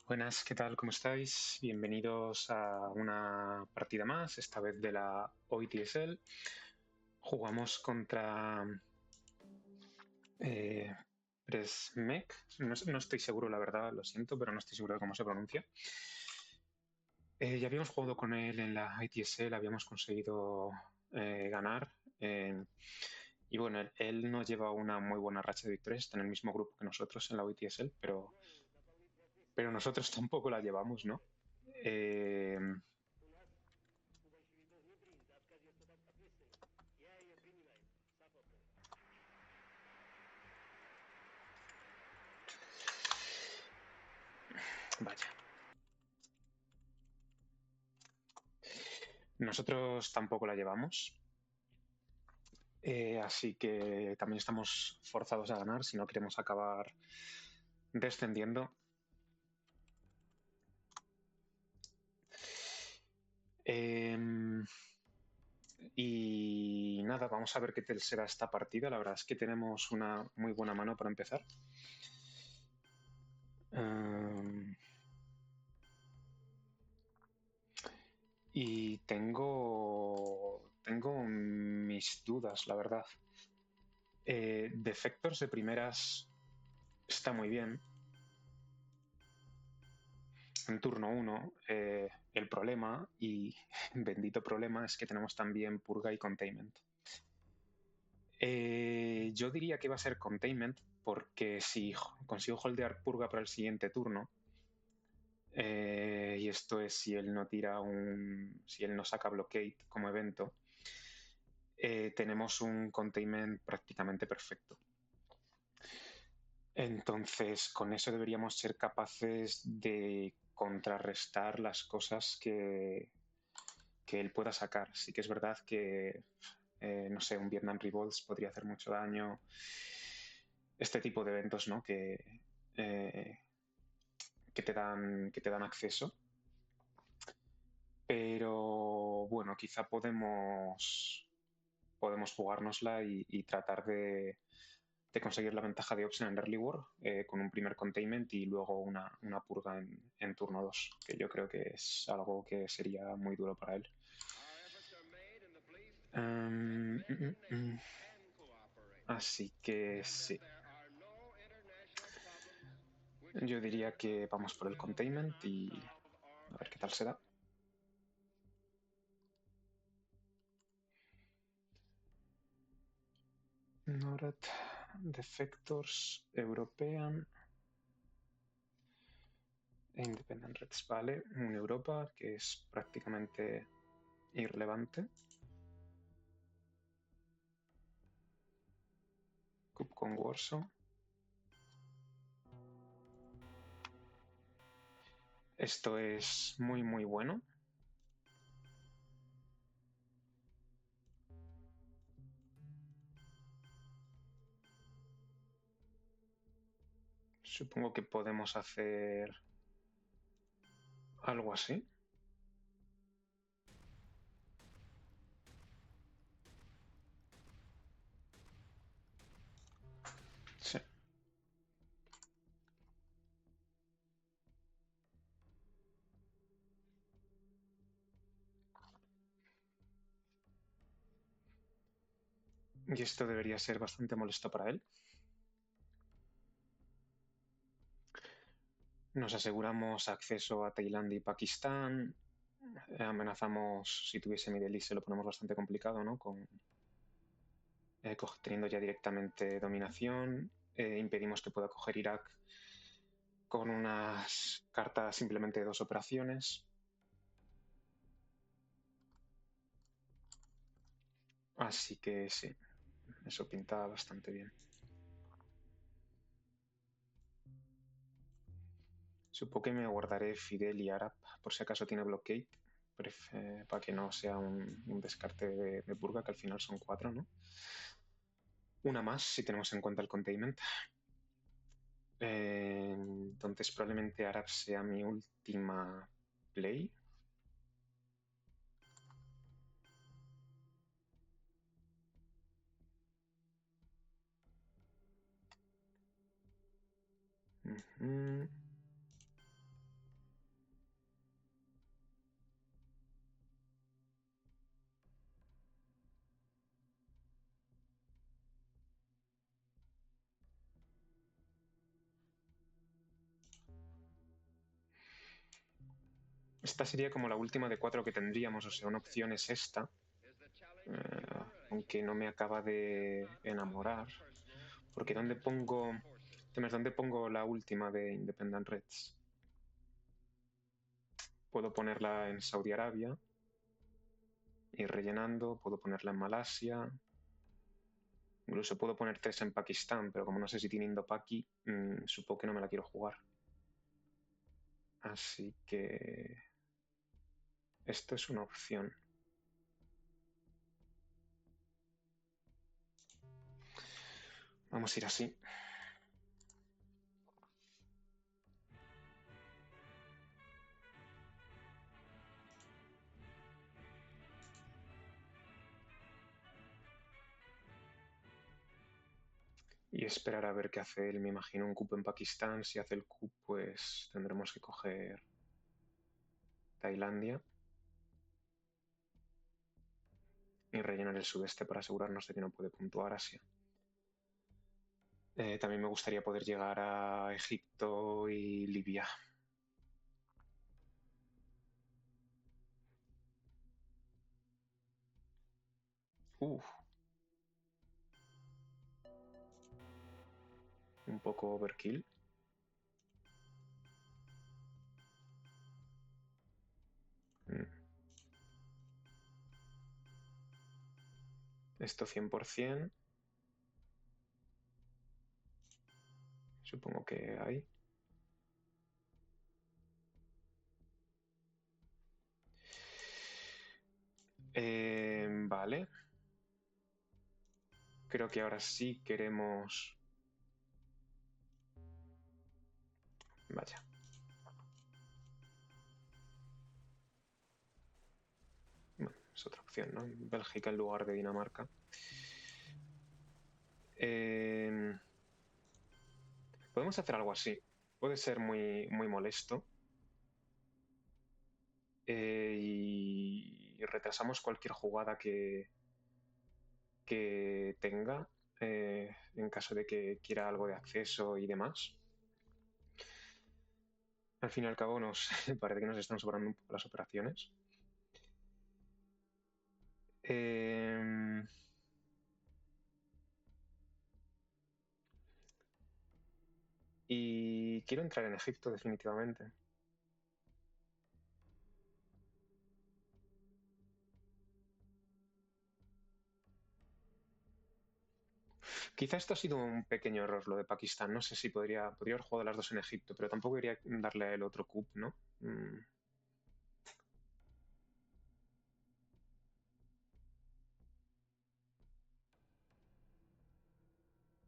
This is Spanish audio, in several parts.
Buenas, ¿qué tal? ¿Cómo estáis? Bienvenidos a una partida más, esta vez de la OITSL. Jugamos contra eh, Presmec. No estoy seguro, la verdad, lo siento, pero no estoy seguro de cómo se pronuncia. Ya habíamos jugado con él en la ITSL, habíamos conseguido ganar. Y bueno, él no lleva una muy buena racha de victorias, está en el mismo grupo que nosotros en la OITSL, pero nosotros tampoco la llevamos, ¿no? Eh, Vaya. Nosotros tampoco la llevamos, así que también estamos forzados a ganar si no queremos acabar descendiendo. Eh, y nada, vamos a ver qué tal será esta partida. La verdad es que tenemos una muy buena mano para empezar. Eh, y tengo mis dudas, la verdad. Defectors de primeras está muy bien. En turno 1, el problema, y bendito problema, es que tenemos también Purga y Containment. Yo diría que va a ser Containment, porque si consigo holdear Purga para el siguiente turno, y esto es si él no tira si él no saca Blockade como evento, tenemos un Containment prácticamente perfecto. Entonces, con eso deberíamos ser capaces de contrarrestar las cosas que él pueda sacar. Sí que es verdad que, no sé, un Vietnam Revolts podría hacer mucho daño. Este tipo de eventos, ¿no? Eh, que te dan acceso. Pero bueno, quizá podemos jugárnosla y tratar de conseguir la ventaja de Option en Early War con un primer containment y luego una purga en turno 2, que yo creo que es algo que sería muy duro para él. Um, mm, mm, mm. Así que sí, yo diría que vamos por el containment y a ver qué tal se da. NORAD Defectors European e Independent Reds, vale, en Europa, que es prácticamente irrelevante. Cupcom Warsaw. Esto es muy, muy bueno. Supongo que podemos hacer algo así. Sí. Y esto debería ser bastante molesto para él. Nos aseguramos acceso a Tailandia y Pakistán. Amenazamos, si tuviese Middle East se lo ponemos bastante complicado, ¿no? Teniendo ya directamente dominación. Impedimos que pueda coger Irak con unas cartas simplemente de 2 operaciones. Así que sí, eso pinta bastante bien. Supongo que me guardaré Fidel y Arab por si acaso tiene blockade, para que no sea un descarte de Burga, que al final son 4, ¿no? Una más si tenemos en cuenta el containment. Entonces probablemente Arab sea mi última play. Ujú. Esta sería como la última de 4 que tendríamos, o sea, una opción es esta. Aunque no me acaba de enamorar. Porque ¿dónde pongo... ¿Dónde pongo la última de Independent Reds? Puedo ponerla en Saudi Arabia, ir rellenando, puedo ponerla en Malasia, incluso puedo poner 3 en Pakistán, pero como no sé si tiene Indopaki, supongo que no me la quiero jugar. Así que esto es una opción. Vamos a ir así. Y esperar a ver qué hace él. Me imagino un cupo en Pakistán. Si hace el cupo, pues tendremos que coger Tailandia y rellenar el sudeste para asegurarnos de que no puede puntuar Asia. También me gustaría poder llegar a Egipto y Libia. Un poco overkill. Mm. Esto 100%. Supongo que hay. Vale. Creo que ahora sí queremos... Vaya. Bueno, es otra opción, ¿no? Bélgica en lugar de Dinamarca. Podemos hacer algo así. Puede ser muy, muy molesto. Y retrasamos cualquier jugada que tenga en caso de que quiera algo de acceso y demás. Al fin y al cabo nos parece que nos están sobrando un poco las operaciones. Y quiero entrar en Egipto definitivamente. Quizá esto ha sido un pequeño error lo de Pakistán. No sé si podría haber jugado las dos en Egipto, pero tampoco quería darle a él otro coup, ¿no?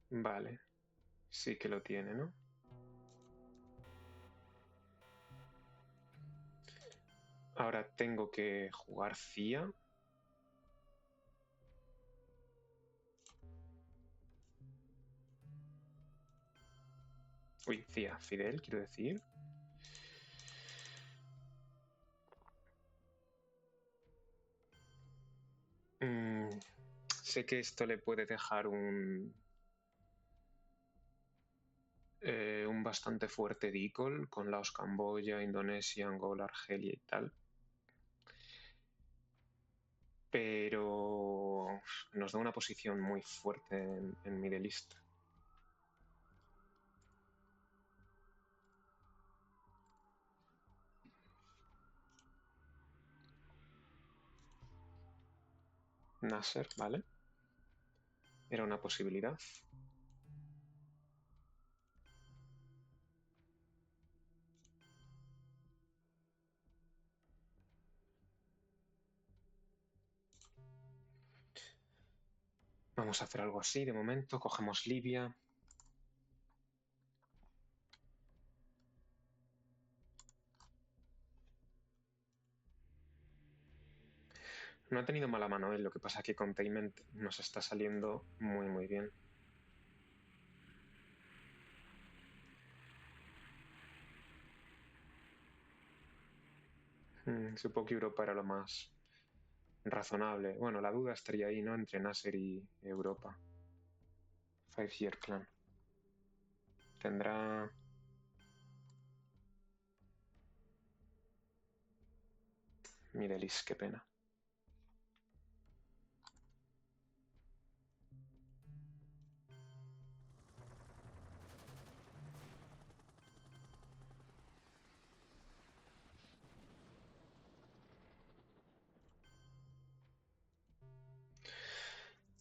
Vale, sí que lo tiene, ¿no? Ahora tengo que jugar CIA. Uy, CIA, Fidel, quiero decir. Sé que esto le puede dejar un bastante fuerte decoll con Laos, Camboya, Indonesia, Angola, Argelia y tal. Pero nos da una posición muy fuerte en Middle East. Nasser, ¿vale? Era una posibilidad. Vamos a hacer algo así de momento. Cogemos Libia. No ha tenido mala mano él, lo que pasa es que Containment nos está saliendo muy, muy bien. Supongo que Europa era lo más razonable. Bueno, la duda estaría ahí, ¿no? Entre Nasser y Europa. Five Year Plan. Tendrá... Mirelis, qué pena.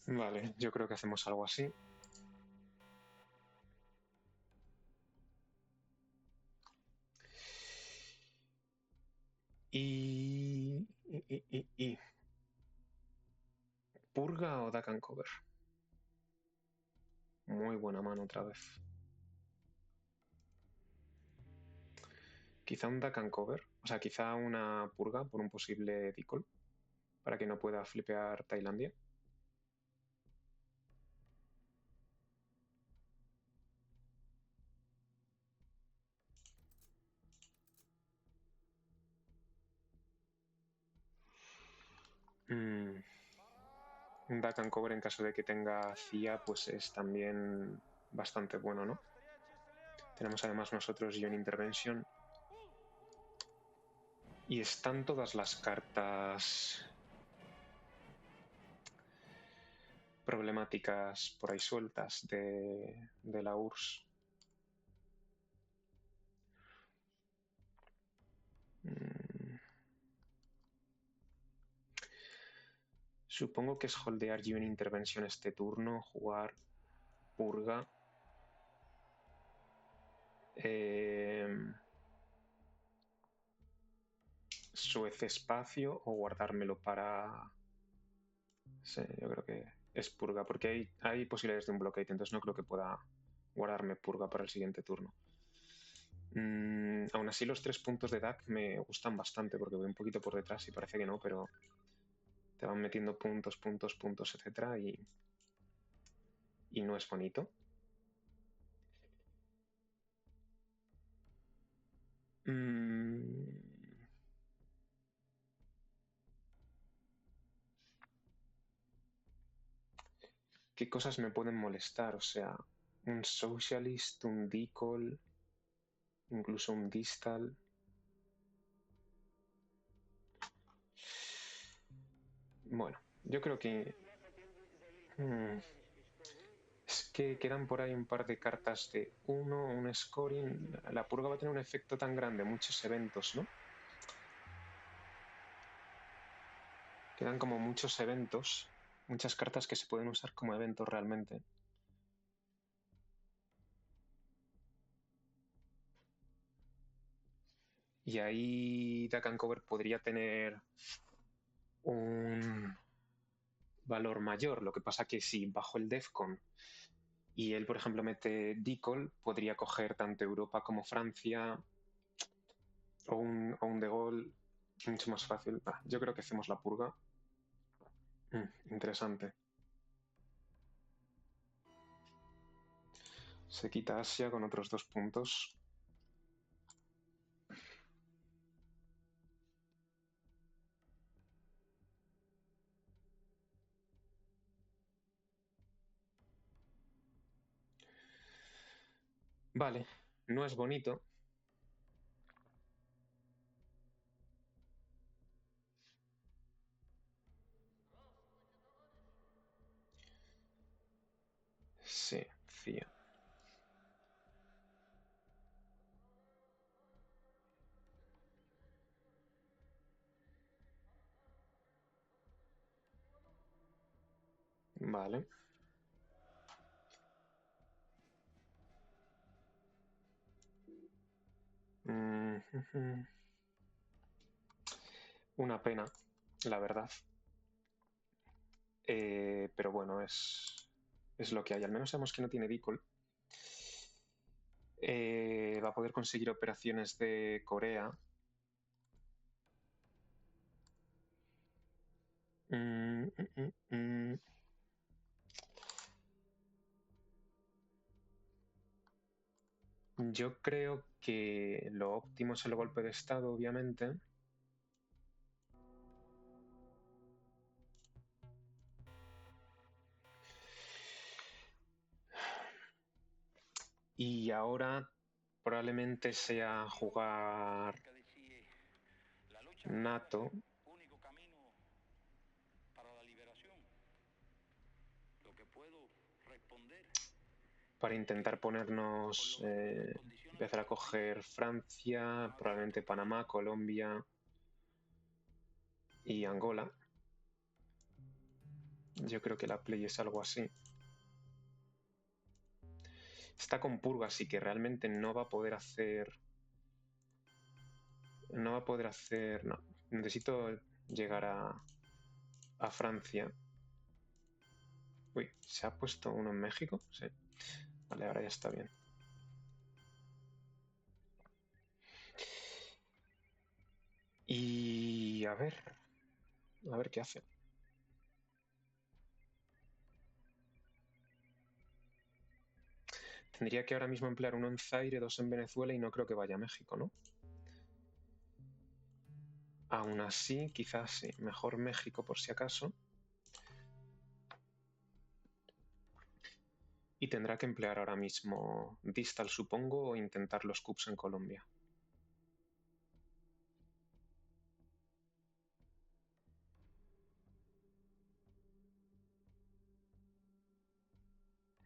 Vale, yo creo que hacemos algo así. Y... ¿Purga o Duck and Cover? Muy buena mano otra vez. Quizá un Duck and Cover, o sea, quizá una purga por un posible decoy, para que no pueda flipear Tailandia. Un Duck and Cover en caso de que tenga CIA, pues es también bastante bueno, ¿no? Tenemos además nosotros Ion Intervention. Y están todas las cartas problemáticas por ahí sueltas de la URSS. Supongo que es holdear Ion Intervention este turno, jugar Purga. Suez espacio o guardármelo para... Sí, yo creo que es purga, porque hay posibilidades de un blockade, entonces no creo que pueda guardarme purga para el siguiente turno. Aún así los 3 puntos de DAC me gustan bastante porque voy un poquito por detrás y parece que no, pero te van metiendo puntos, puntos, puntos, etcétera, y no es bonito. ¿Qué cosas me pueden molestar? O sea, un socialist, un decol, incluso un distal. Bueno, yo creo que... es que quedan por ahí un par de cartas de uno, un scoring. La purga va a tener un efecto tan grande, muchos eventos, ¿no? Quedan como muchos eventos, muchas cartas que se pueden usar como eventos realmente. Y ahí Duck Cover podría tener un valor mayor. Lo que pasa que si bajo el Defcon y él, por ejemplo, mete Decol, podría coger tanto Europa como Francia o un De Gaulle mucho más fácil. Yo creo que hacemos la purga. Interesante. Se quita Asia con otros 2 puntos. Vale, no es bonito. Sí, CIA. Vale. Una pena, la verdad. Pero bueno, es lo que hay. Al menos sabemos que no tiene Decoy. Va a poder conseguir operaciones de Corea. Mm, mm, mm, mm. Yo creo que lo óptimo es el golpe de estado, obviamente. Y ahora probablemente sea jugar NATO para intentar ponernos, empezar a coger Francia, probablemente Panamá, Colombia y Angola. Yo creo que la play es algo así. Está con purga, así que realmente no va a poder hacer... No va a poder hacer... No, necesito llegar a Francia. Uy, ¿se ha puesto uno en México? Sí. Vale, ahora ya está bien. Y a ver qué hace. Tendría que ahora mismo emplear uno en Zaire, dos en Venezuela y no creo que vaya a México, ¿no? Aún así, quizás sí. Mejor México por si acaso. Y tendrá que emplear ahora mismo Distal, supongo, o intentar los Cups en Colombia.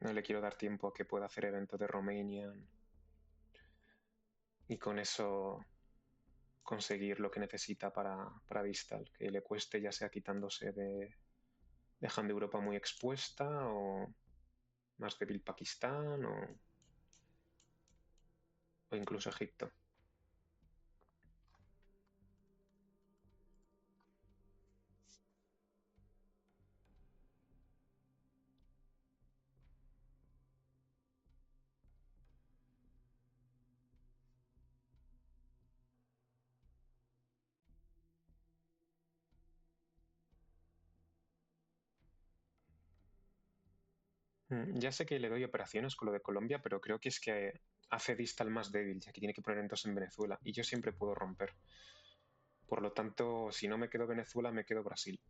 No le quiero dar tiempo a que pueda hacer evento de Romanian y con eso conseguir lo que necesita para Distal, que le cueste ya sea quitándose dejando Europa muy expuesta o más débil Pakistán o incluso Egipto. Ya sé que le doy operaciones con lo de Colombia, pero creo que es que hace Distal más débil, ya que tiene que poner entonces en Venezuela, y yo siempre puedo romper. Por lo tanto, si no me quedo Venezuela, me quedo Brasil.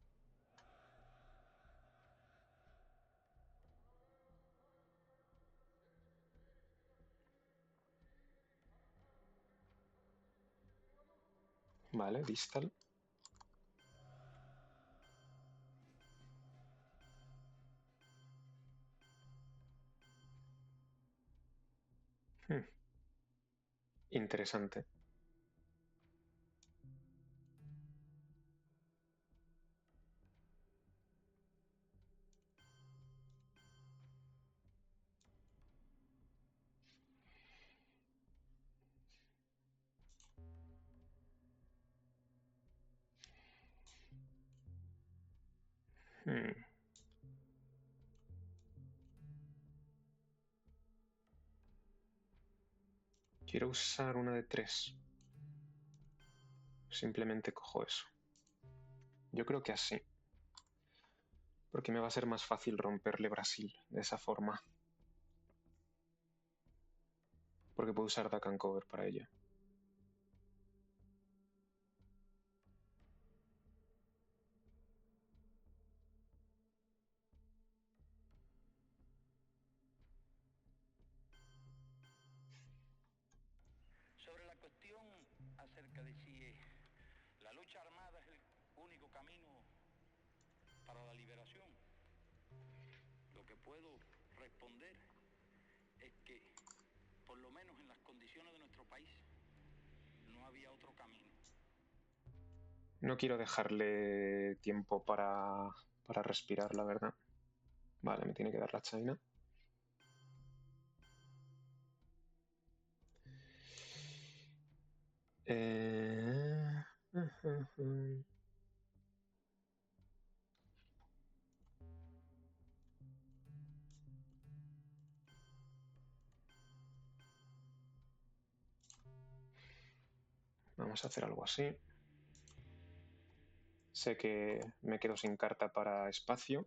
Vale, Distal. Hmm, Interesante. Hmm, Quiero usar una de tres. Simplemente cojo eso. Yo creo que así. Porque me va a ser más fácil romperle Brasil de esa forma. Porque puedo usar Duck and Cover para ello. Sobre la cuestión acerca de si la lucha armada es el único camino para la liberación, lo que puedo responder es que, por lo menos en las condiciones de nuestro país, no había otro camino. No quiero dejarle tiempo para respirar, la verdad. Vale, me tiene que dar la China. Eh... Vamos a hacer algo así. Sé que me quedo sin carta para espacio,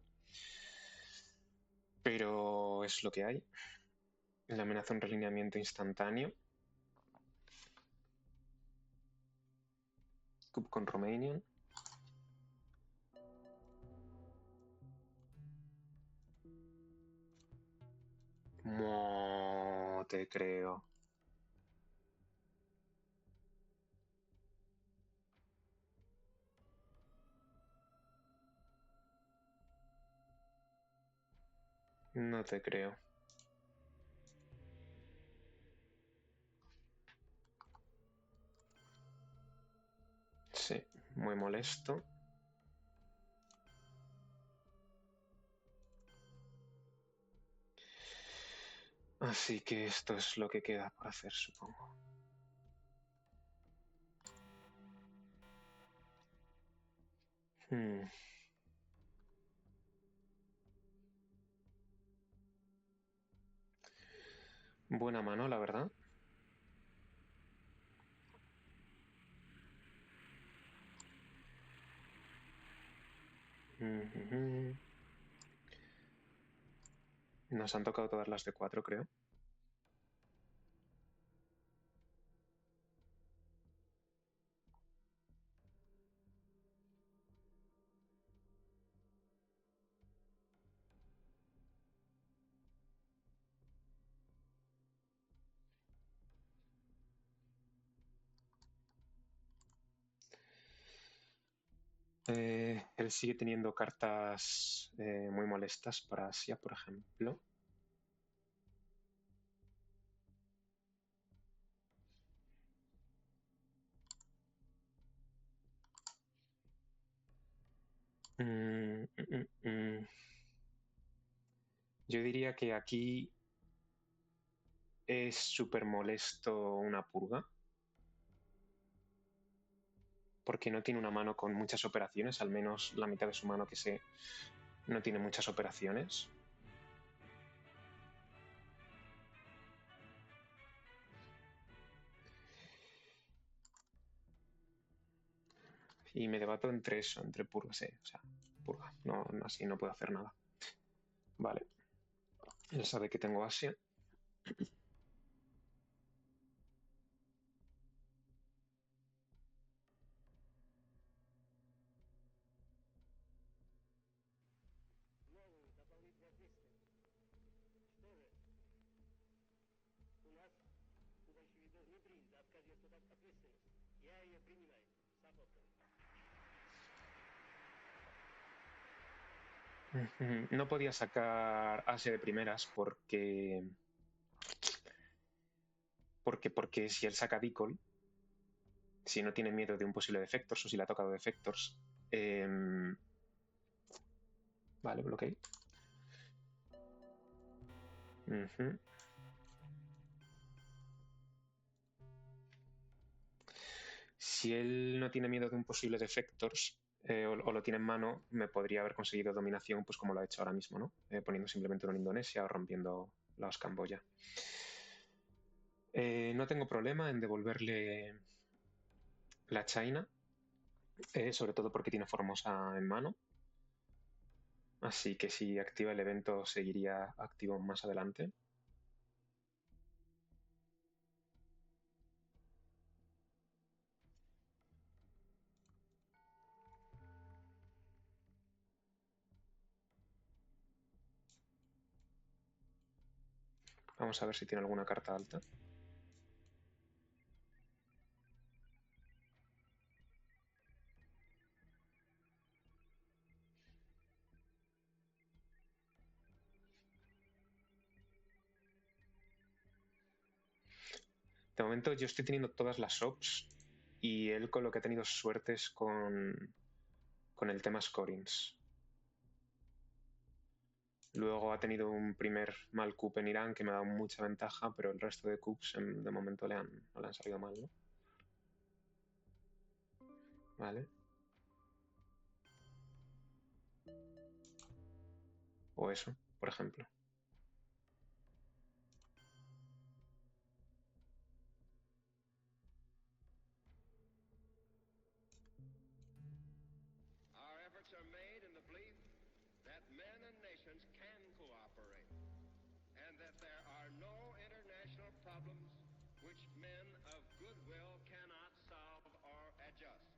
pero es lo que hay. Le amenaza un relineamiento instantáneo. Cup con Romanian. No te creo. No te creo. Sí, muy molesto. Así que esto es lo que queda por hacer, supongo. Hmm. Buena mano, la verdad. Ujujú. Nos han tocado todas las de 4, creo. Él sigue teniendo cartas muy molestas para Asia, por ejemplo. Mm, mm, mm. Yo diría que aquí es súper molesto una purga, porque no tiene una mano con muchas operaciones, al menos la mitad de su mano que sé no tiene muchas operaciones. Y me debato entre eso, entre purga, sí, o sea, purga, no, así no puedo hacer nada. Vale, él sabe que tengo Asia. Новый дополнительный ответственность. Что же, у нас у большевиков не принято отказываться от ответственности. Я ее принимаю с охотой. No podía sacar Asia de primeras porque si él saca Decoy, si no tiene miedo de un posible Defectors o si le ha tocado Defectors, vale, bloqueé. Si él no tiene miedo de un posible Defectors o lo tiene en mano, me podría haber conseguido dominación, pues como lo ha hecho ahora mismo, ¿no? Poniendo simplemente una Indonesia o rompiendo la Camboya. No tengo problema en devolverle la China, sobre todo porque tiene Formosa en mano. Así que si activa el evento seguiría activo más adelante. Vamos a ver si tiene alguna carta alta. De momento yo estoy teniendo todas las ops y él con lo que ha tenido suerte es con el tema scorings. Luego ha tenido un primer mal coup en Irán que me ha dado mucha ventaja, pero el resto de coups de momento no le han salido mal, ¿no? Vale. O eso, por ejemplo. Our efforts are made in the belief that men and nations can cooperate, and that there are no international problems which men of goodwill cannot solve or adjust.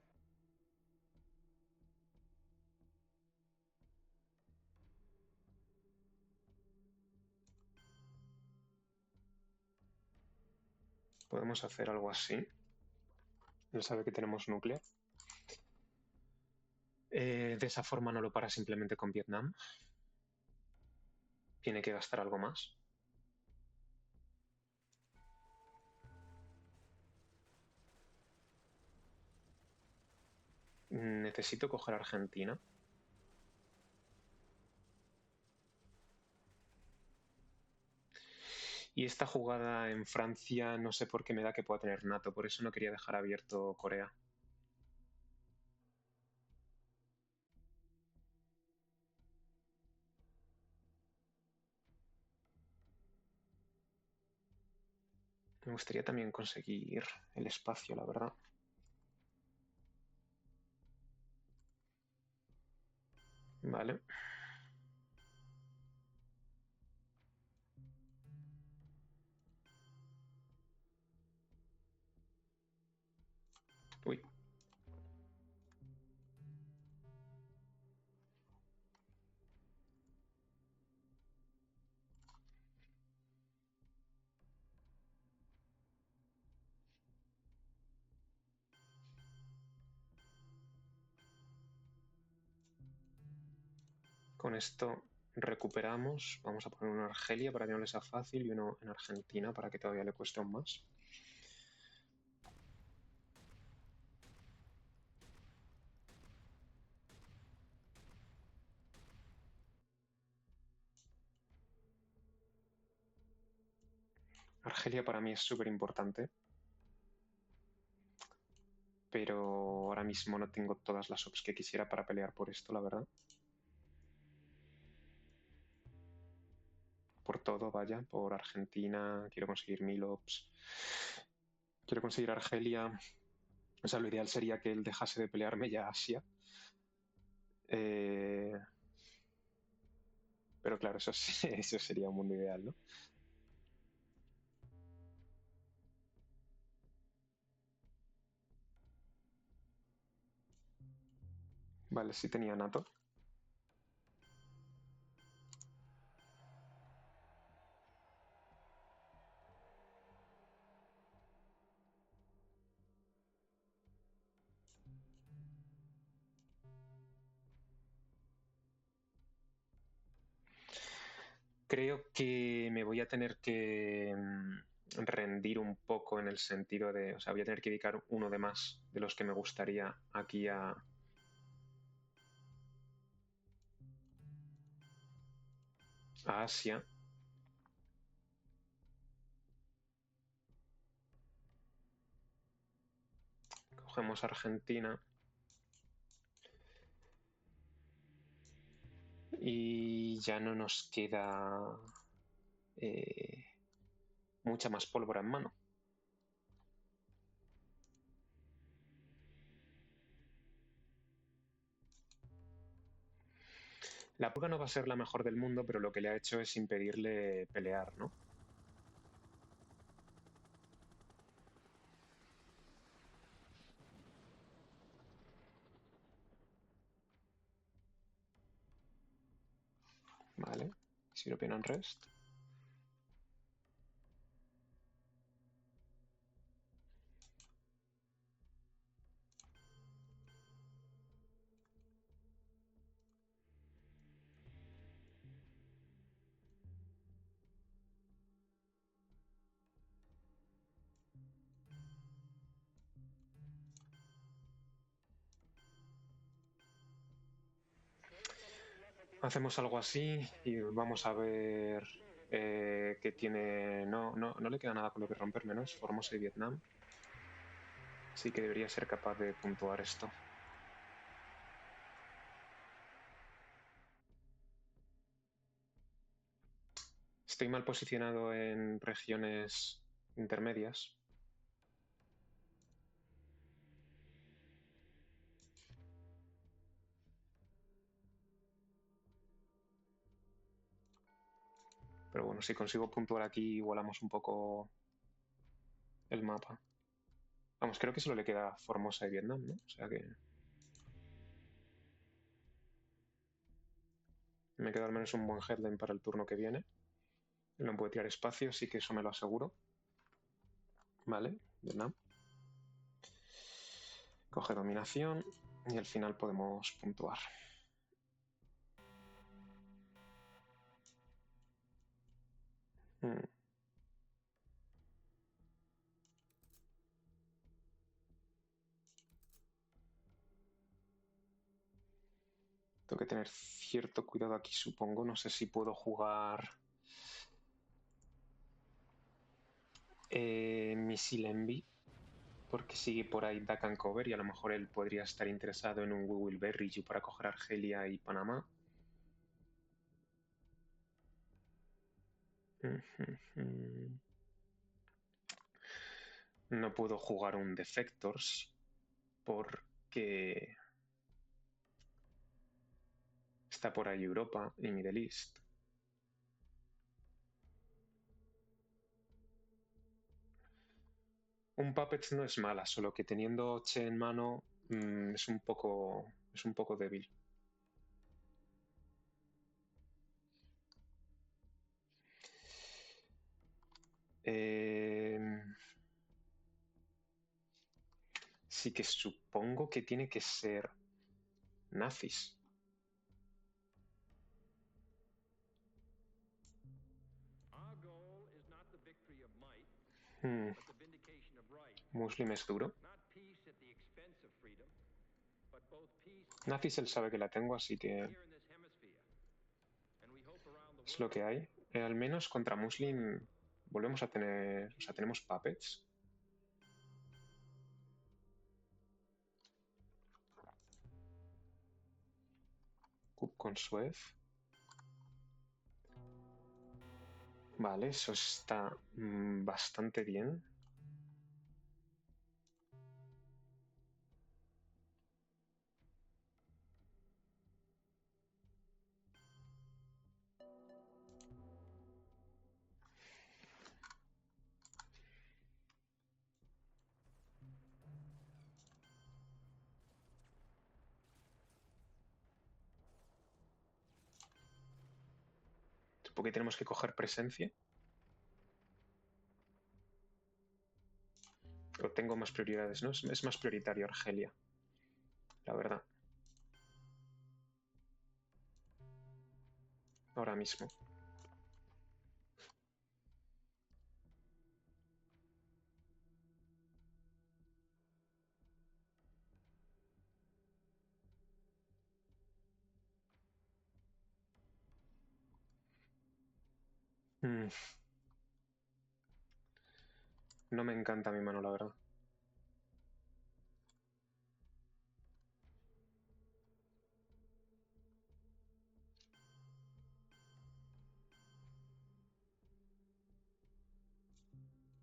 Podemos hacer algo así. Él sabe que tenemos núcleo. De esa forma no lo para simplemente con Vietnam. Tiene que gastar algo más. Necesito coger Argentina. Y esta jugada en Francia no sé por qué me da que pueda tener NATO, por eso no quería dejar abierto Corea. Me gustaría también conseguir el espacio, la verdad. Vale. Uy. Con esto recuperamos. Vamos a poner uno en Argelia para que no le sea fácil y uno en Argentina para que todavía le cueste aún más. Argelia para mí es súper importante, pero ahora mismo no tengo todas las ops que quisiera para pelear por esto, la verdad. Por todo, vaya, por Argentina, quiero conseguir 1000 ops, quiero conseguir Argelia. O sea, lo ideal sería que él dejase de pelearme ya Asia. Eh, pero claro, eso, eso sería un mundo ideal, ¿no? Vale, sí tenía NATO. Creo que me voy a tener que rendir un poco en el sentido de, o sea, voy a tener que dedicar uno de más de los que me gustaría aquí a Asia. Cogemos Argentina. Y ya no nos queda mucha más pólvora en mano. La purga no va a ser la mejor del mundo, pero lo que le ha hecho es impedirle pelear, ¿no? Vale. European Unrest. Hacemos algo así y vamos a ver qué tiene. No le queda nada con lo que romper, menos Formosa y Vietnam. Así que debería ser capaz de puntuar esto. Estoy mal posicionado en regiones intermedias. Pero bueno, si consigo puntuar aquí, igualamos un poco el mapa. Vamos, creo que solo le queda Formosa y Vietnam, ¿no? O sea que me queda al menos un buen headline para el turno que viene. No puede tirar espacio, así que eso me lo aseguro. Vale, Vietnam. Coge dominación y al final podemos puntuar. Mm. Tengo que tener cierto cuidado aquí, supongo. No sé si puedo jugar Missile Envy, porque sigue por ahí Duck and Cover y a lo mejor él podría estar interesado en un We Will Bury You para coger Argelia y Panamá. No puedo jugar un Defectors porque está por ahí Europa y Middle East. Un Puppets no es mala, solo que teniendo Che en mano es un poco débil. Sí que supongo que tiene que ser nazis. Our goal is not the victory of might, Hmm, but the vindication of right. Muslim es duro. Not peace at the expense of freedom, but both peace Nazis él sabe que la tengo, así que here in this hemisphere. And we hope around the es lo world. que hay. Al menos contra Muslim volvemos a tener... O sea, tenemos puppets. Cup con Suez. Vale, eso está bastante bien. Supongo que tenemos que coger presencia. O tengo más prioridades, ¿no? Es más prioritario Argelia, la verdad. Ahora mismo. Mm, No me encanta mi mano, la verdad.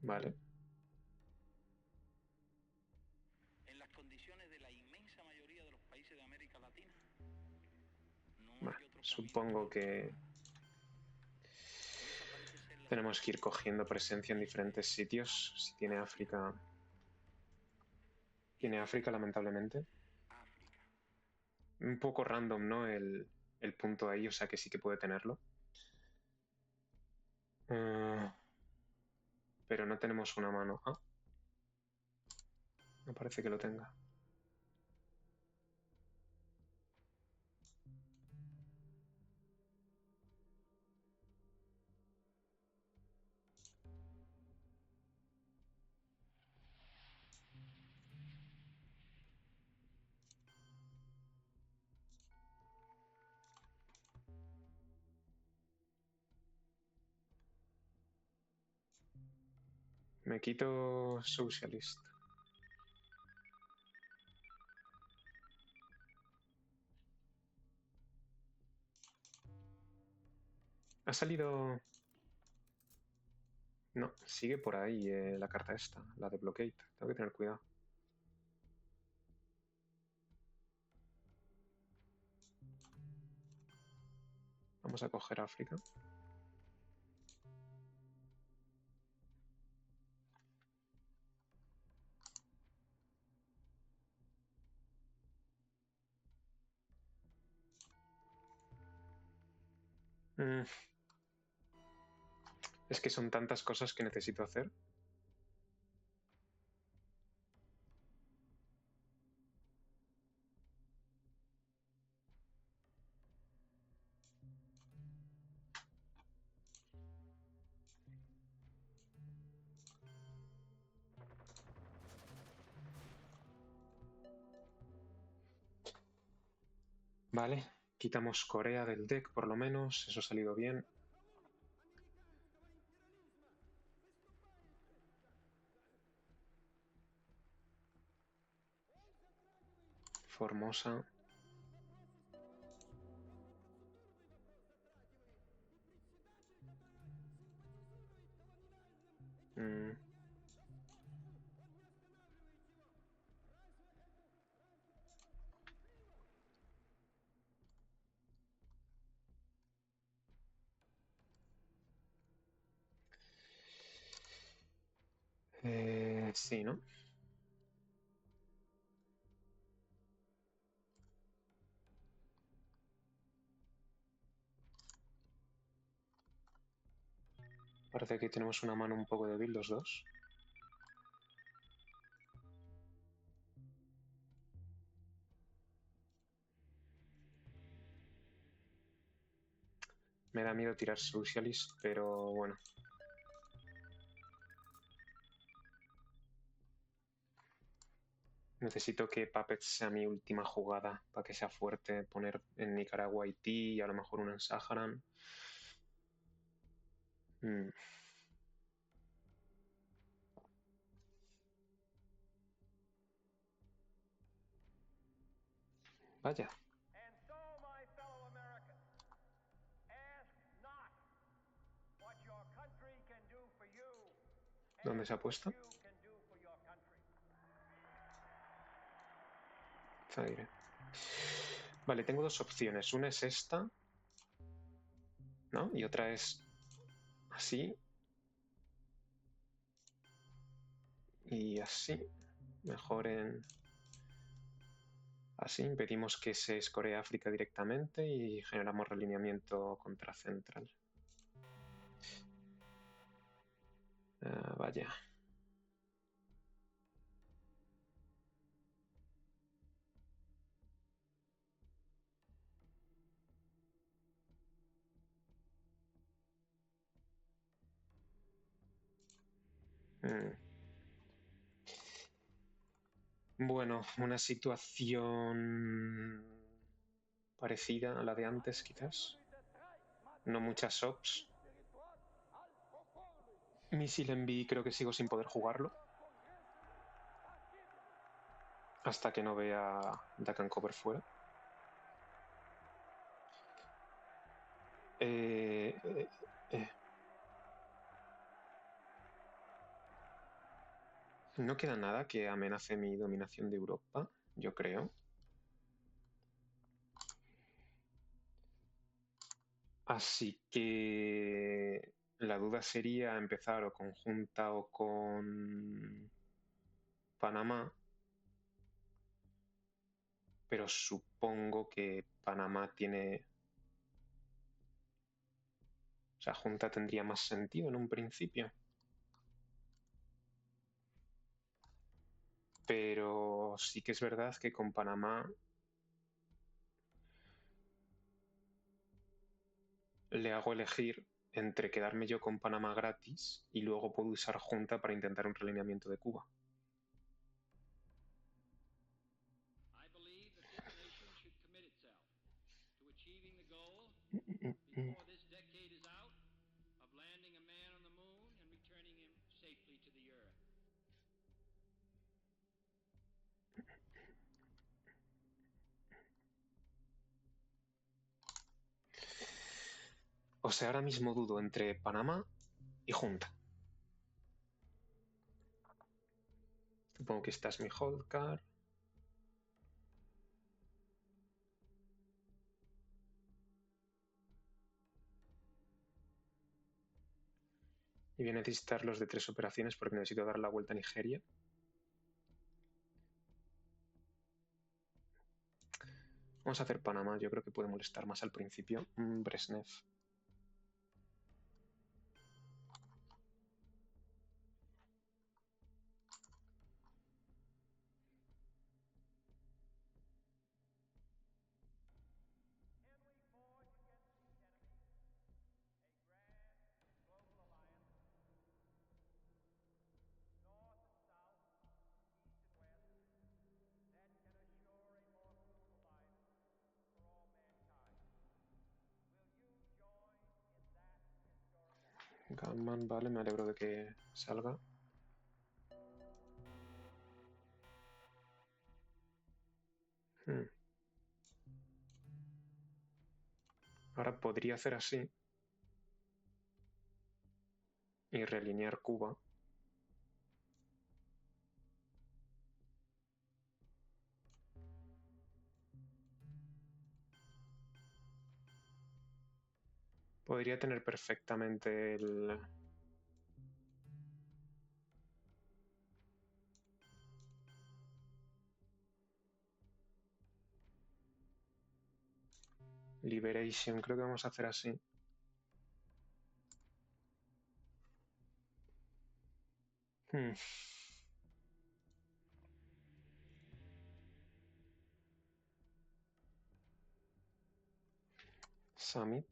Vale. En las condiciones de la inmensa mayoría de los países de América Latina, no Vale. hay otro camino. Supongo que Y esa parece ser la tenemos que ir cogiendo presencia en diferentes sitios. Si tiene África... Tiene África, lamentablemente. África. Un poco random, ¿no? El punto ahí, o sea que sí que puede tenerlo. Pero no tenemos una mano. Ah, no parece que lo tenga. Me quito Socialist. Ha salido... No, sigue por ahí la carta esta, la de Blockade. Tengo que tener cuidado. Vamos a coger África. Es que son tantas cosas que necesito hacer. Vale, Quitamos Corea del deck, por lo menos. Eso ha salido bien. Formosa. Mm. Sí, ¿no? Parece que tenemos una mano un poco débil los dos. Me da miedo tirar Socialist, pero bueno. Necesito que Puppet sea mi última jugada para que sea fuerte. Poner en Nicaragua, Haití y a lo mejor uno en Saharan. Mm. Vaya. And so, my fellow Americans, ask not what your country can do for you. ¿Dónde se ha Ask what puesto? you can do for your country. Zaire. Vale, tengo dos opciones. Una es esta, ¿no? Y otra es así. Y así. Mejor en... Así impedimos que se escoree África directamente y generamos realineamiento contra Central. Vaya. Mm. Bueno, una situación parecida a la de antes, quizás. No muchas ops. Missile Envy creo que sigo sin poder jugarlo. Hasta que no vea Duck and Cover fuera. No queda nada que amenace mi dominación de Europa, yo creo. Así que la duda sería empezar o con Junta o con Panamá, pero supongo que Panamá tiene... O sea, Junta tendría más sentido en un principio. Pero sí que es verdad que con Panamá le hago elegir entre quedarme yo con Panamá gratis y luego puedo usar Junta para intentar un realineamiento de Cuba. Before this decade is out, of landing a man on the moon and returning him safely to the earth. O sea, ahora mismo dudo entre Panamá y Junta. Supongo que esta es mi hold card. Y voy a necesitar los de 3 operaciones porque necesito dar la vuelta a Nigeria. Vamos a hacer Panamá, yo creo que puede molestar más al principio. Brezhnev. Henry forged against these enemies a grand global alliance, north and south, east and west, that can assure a more fruitful life for all mankind. Gunman, vale, me alegro de que salga. Ahora podría hacer así y realinear Cuba. Podría tener perfectamente el... Liberation, creo que vamos a hacer así. Summit.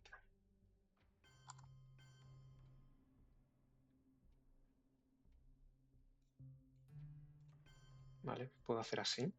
Vale, puedo hacer así.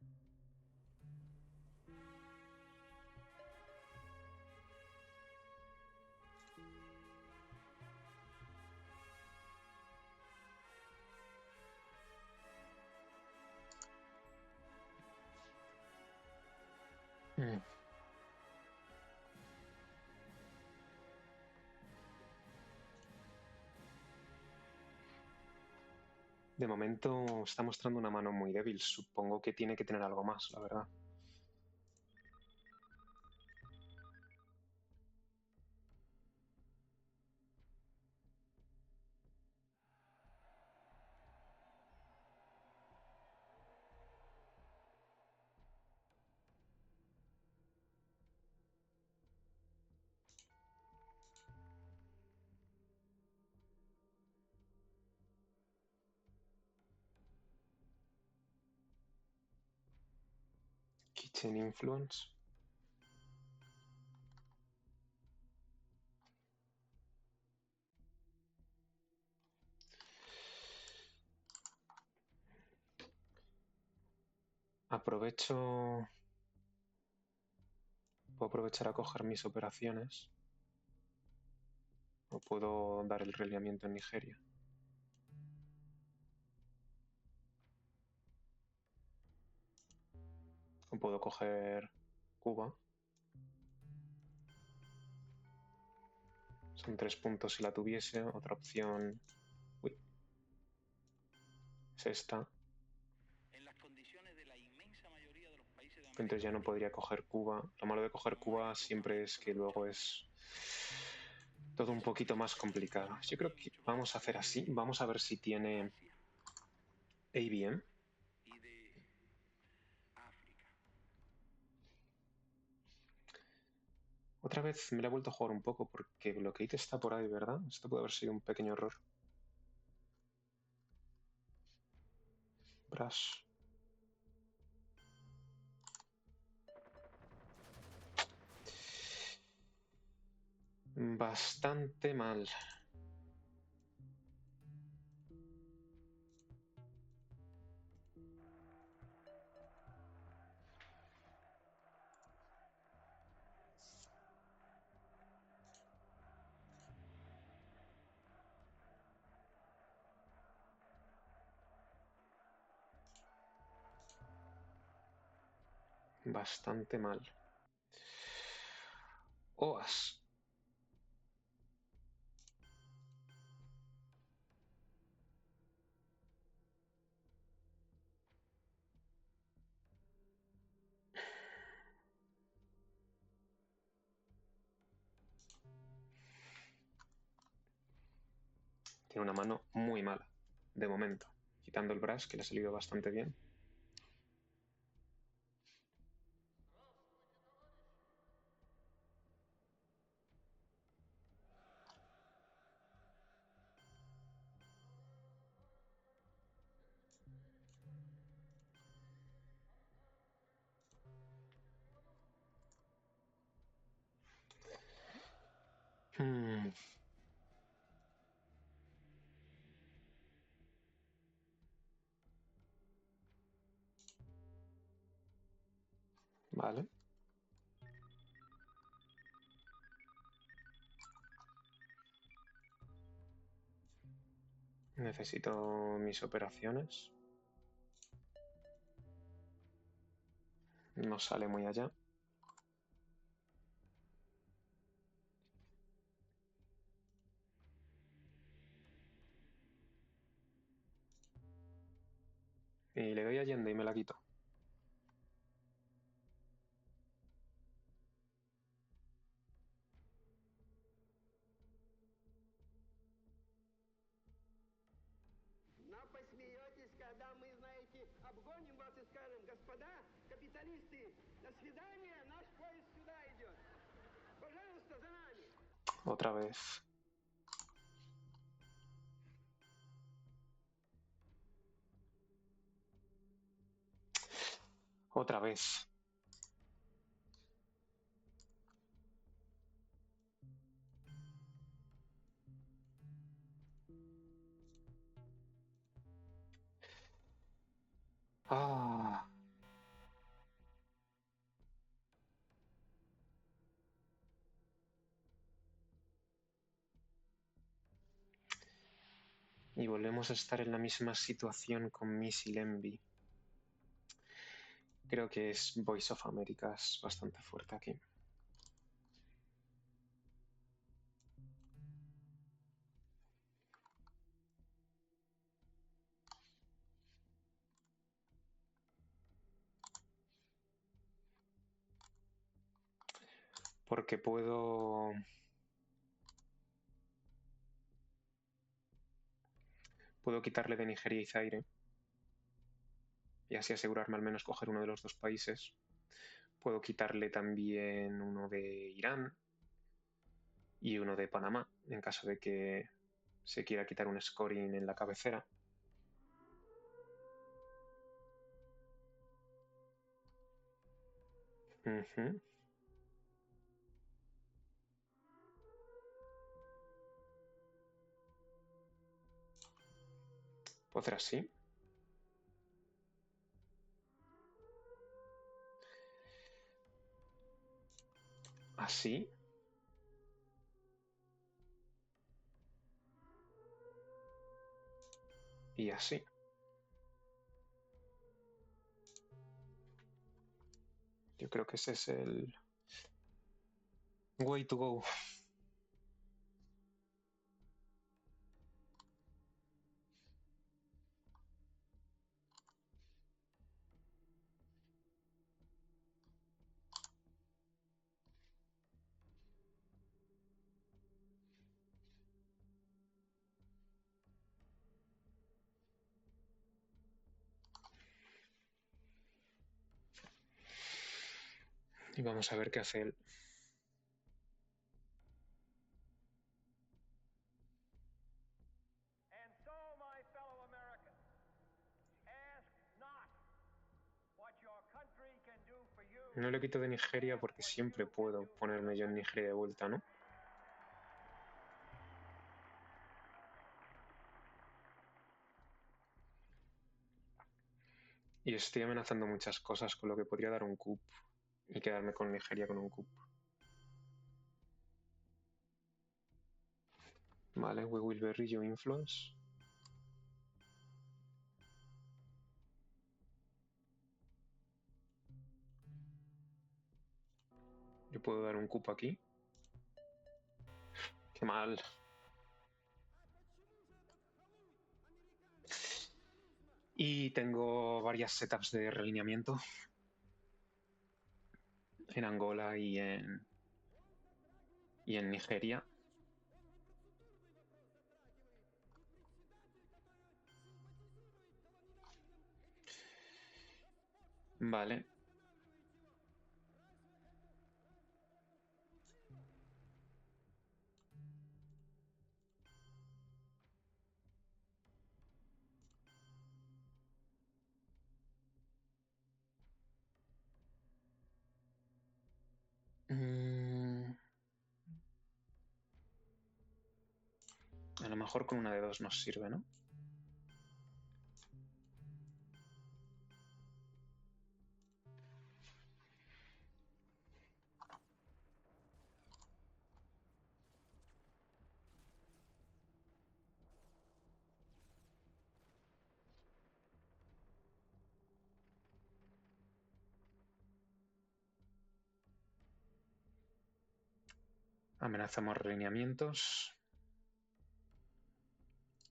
De momento está mostrando una mano muy débil. Supongo que tiene que tener algo más, la verdad. Kitchen Influence. Puedo aprovechar a coger mis operaciones. O puedo dar el relineamiento en Nigeria. O puedo coger Cuba. Son 3 puntos si la tuviese. Otra opción... Uy. Es esta. En las condiciones de la inmensa mayoría de los países de América Entonces ya no podría coger Cuba. Lo malo de coger Cuba siempre es que luego es todo un poquito más complicado. Yo creo que vamos a hacer así. Vamos a ver si tiene ABM. y de África. Otra vez me la he vuelto a jugar un poco porque Blockade está por ahí, ¿verdad? Esto puede haber sido un pequeño error. Brush. Bastante mal. Bastante mal. OAS. Tiene una mano muy mala, de momento. Quitando el brush, que le ha salido bastante bien. Vale. Necesito mis operaciones. No sale muy allá. Y le doy a Allende y me la quito. Но посмеетесь, когда мы, знаете, обгоним вас и скажем: господа капиталисты, до свидания, наш поезд сюда идет. Пожалуйста, за нами. Otra vez. Otra vez. Ah. Y volvemos a estar en la misma situación con Missile Envy. Creo que es Voice of America, es bastante fuerte aquí. Porque puedo quitarle de Nigeria y Zaire y así asegurarme al menos coger uno de los dos países. Puedo quitarle también uno de Irán y uno de Panamá en caso de que se quiera quitar un scoring en la cabecera. Puedo hacer así. Así. Y así. Yo creo que ese es el way to go. Y vamos a ver qué hace él. And so, my fellow Americans, ask not what your country can do for you. No le quito de Nigeria porque siempre puedo ponerme yo en Nigeria de vuelta, ¿no? Y estoy amenazando muchas cosas, con lo que podría dar un coup y quedarme con Nigeria con un coup. Vale, we will bury your influence. Yo puedo dar un coup aquí. Qué mal. Y tengo varias setups de realineamiento en Angola y en Nigeria. Vale. A lo mejor con una de dos nos sirve, ¿no? Amenazamos alineamientos.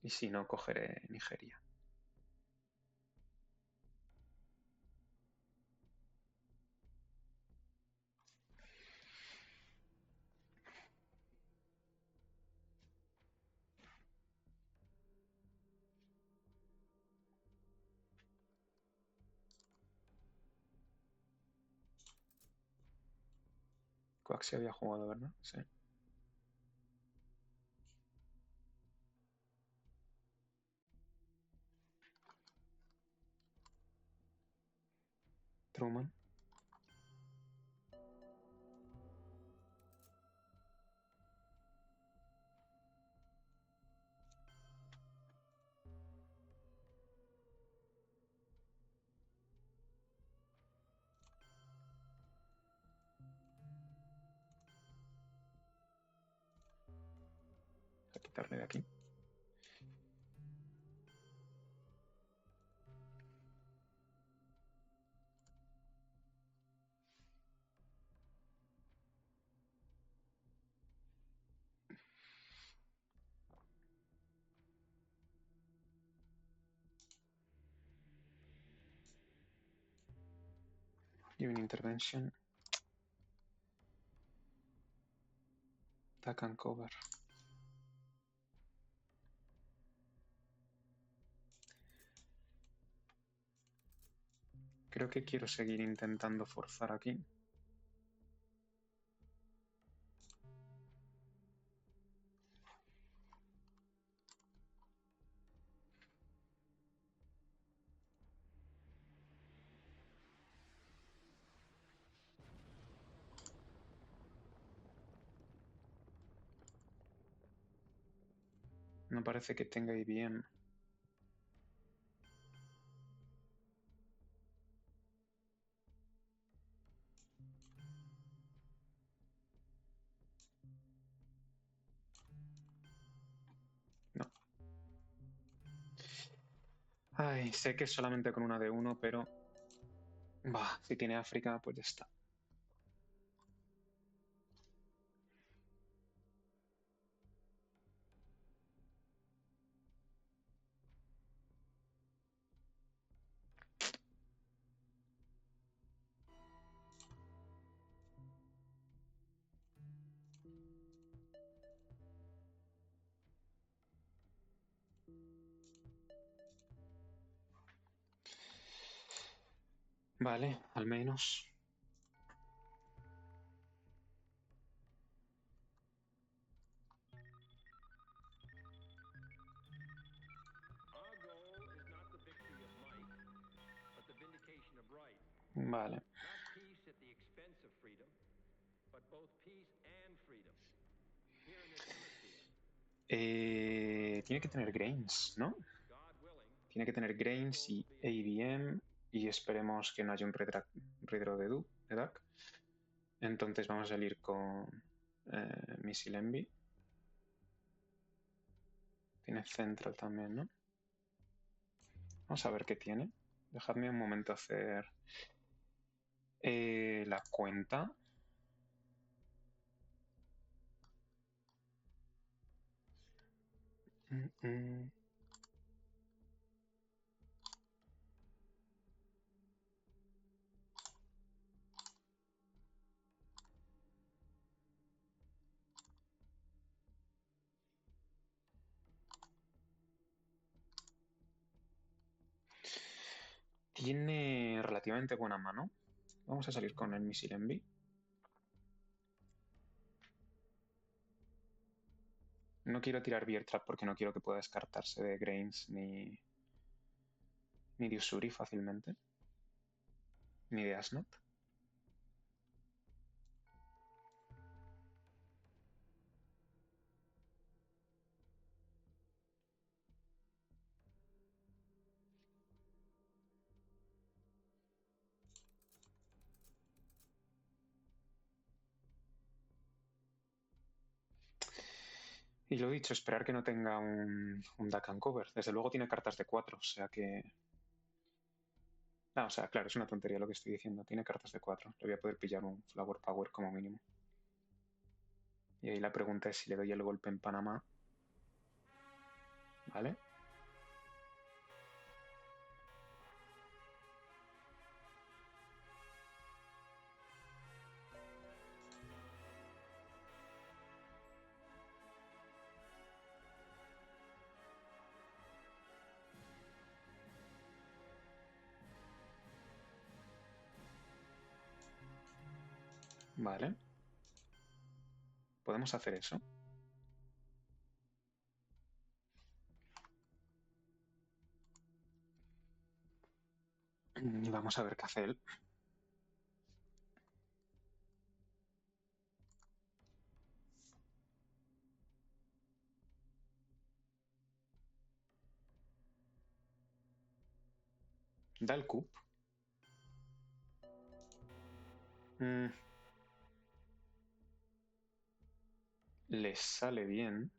Y si no, cogeré Nigeria. Coaxi había jugado, ¿verdad? Sí. Truman. Voy a quitarle de aquí. Giving intervention. Attack and cover. Creo que quiero seguir intentando forzar aquí. No parece que tenga IBM. No. Ay, sé que es solamente con una de uno, pero... Bah, si tiene África, pues ya está. Vale, al menos. Our goal is not the victory of might, but the vindication of right. Vale. Not peace at the expense of freedom, but both peace and freedom. Here in this hemisphere, Tiene que tener Grains, ¿no? God willing, Tiene que tener Grains y ABM. Y esperemos que no haya un redraw de Duck. Entonces vamos a salir con Missile Envy. Tiene Central también, ¿no? Vamos a ver qué tiene. Dejadme un momento hacer la cuenta. Tiene relativamente buena mano. Vamos a salir con el Missile Envy. No quiero tirar Bear Trap porque no quiero que pueda descartarse de Grains ni de Usuri fácilmente. Ni de Asnot. Y lo dicho, esperar que no tenga un Duck and Cover. Desde luego tiene cartas de 4, o sea que... o sea, claro, es una tontería lo que estoy diciendo. Tiene cartas de 4. Le voy a poder pillar un Flower Power como mínimo. Y ahí la pregunta es si le doy el golpe en Panamá. ¿Vale? Vale. Podemos hacer eso. Y vamos a ver qué hace él. Da el coup. Le sale bien.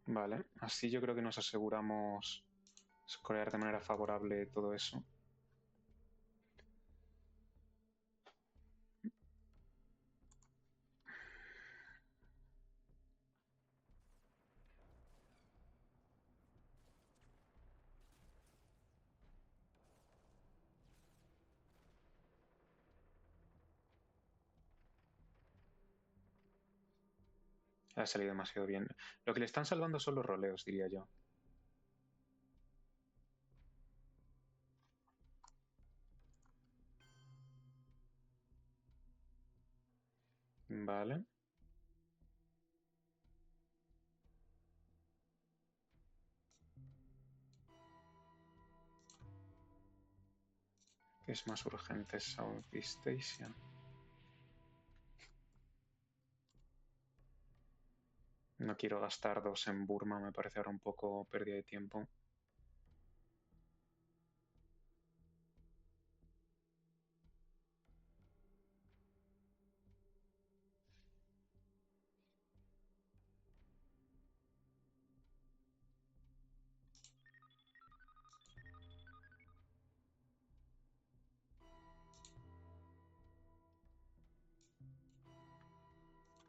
Vale, así yo creo que nos aseguramos scorear de manera favorable todo eso. Ha salido demasiado bien. Lo que le están salvando son los roleos, diría yo. Vale. ¿Qué es más urgente? Southeast Asia. No quiero gastar 2 en Burma, me parece ahora un poco pérdida de tiempo.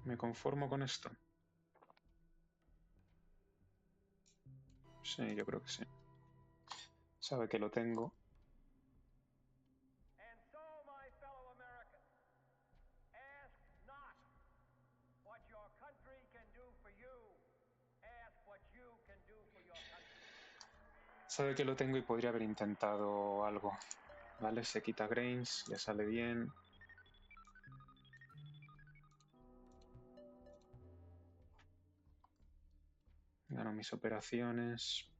¿Me conformo con esto? Sí, yo creo que sí. Sabe que lo tengo. And so, my fellow Americans, ask not what your country can do for you. Ask what you can do for your country. Sabe que lo tengo y podría haber intentado algo. Vale, se quita Grains, le sale bien. Gano mis operaciones.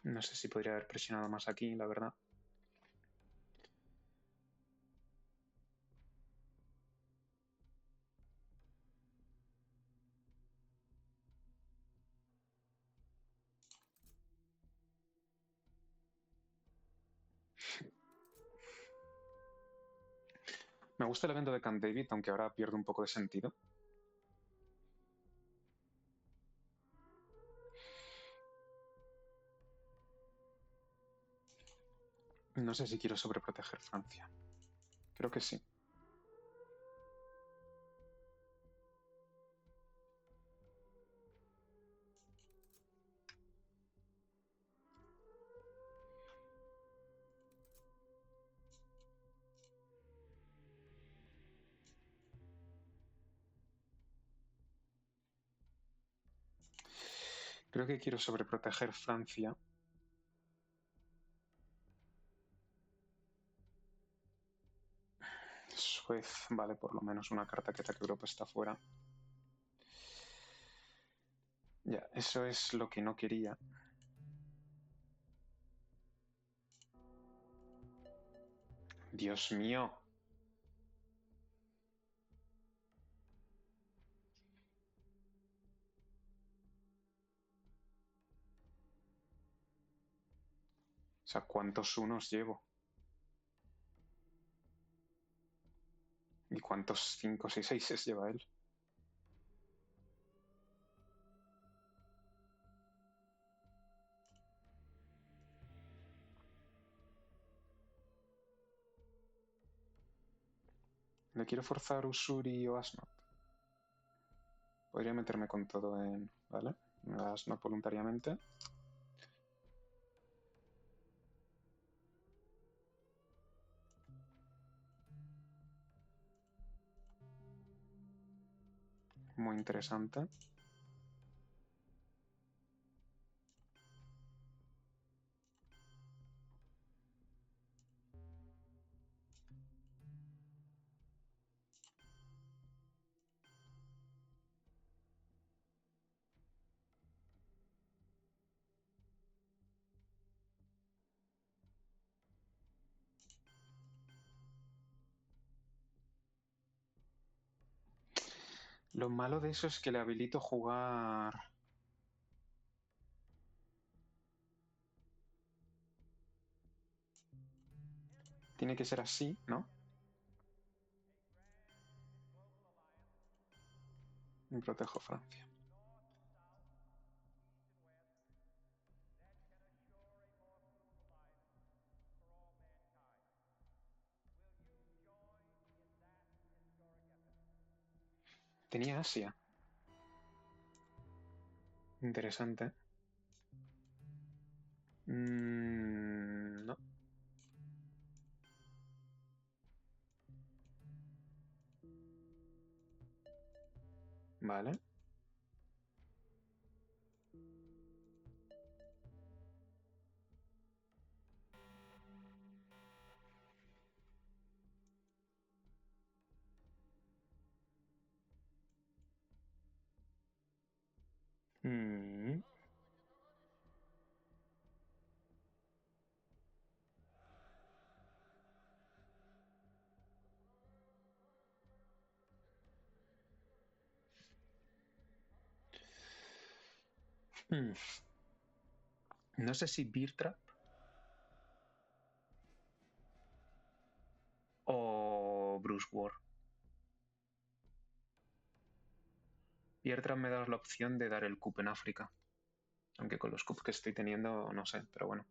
No sé si podría haber presionado más aquí, la verdad. Me gusta el evento de Camp David, aunque ahora pierde un poco de sentido. No sé si quiero sobreproteger Francia. Creo que sí. Creo que quiero sobreproteger Francia. juez, vale, por lo menos una carta que ataque Europa está fuera. Ya, eso es lo que no quería. Dios mío. O sea, ¿cuántos unos llevo? ¿Y cuántos 5, 6, 6 lleva él? Le quiero forzar Usuri o Asnot. Podría meterme con todo en... ¿Vale? Asnot voluntariamente. Muy interesante. Lo malo de eso es que le habilito jugar... Tiene que ser así, ¿no? Y protejo Francia. Tenía Asia. Interesante. No. Vale. Mm. Mm. No sé si Beer Trap o Bruce Ward. Beer Trap me da la opción de dar el cup en África. Aunque con los cups que estoy teniendo, no sé, pero bueno.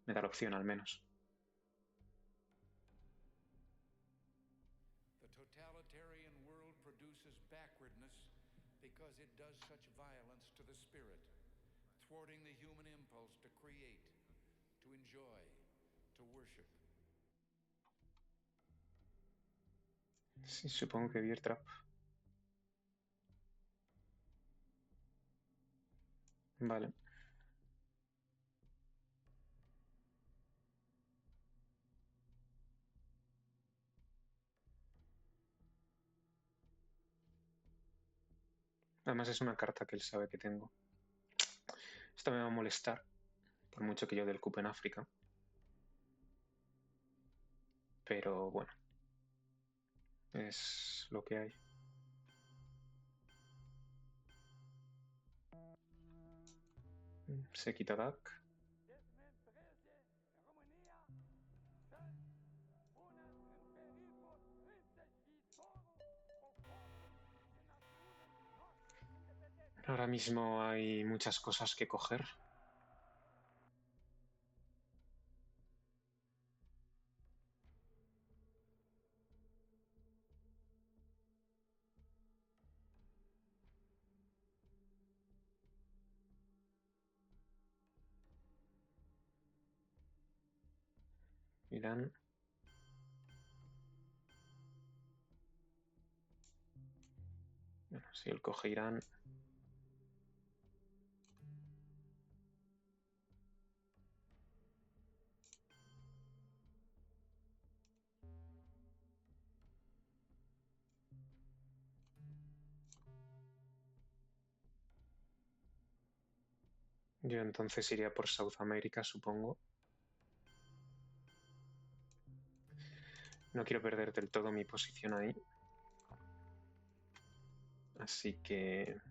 Me da la opción al menos. The totalitarian world produces backwardness because it does such violence to the spirit, thwarting the human impulse to create, to enjoy, to worship. Sí, supongo que Beer Trap. Vale. Además es una carta que él sabe que tengo. Esto me va a molestar, por mucho que yo dé el cup en África. Pero bueno. Es lo que hay. Se quita DAC. Ahora mismo hay muchas cosas que coger. Irán. Bueno, si él coge Irán. Yo entonces iría por South America, supongo. No quiero perder del todo mi posición ahí. Así que...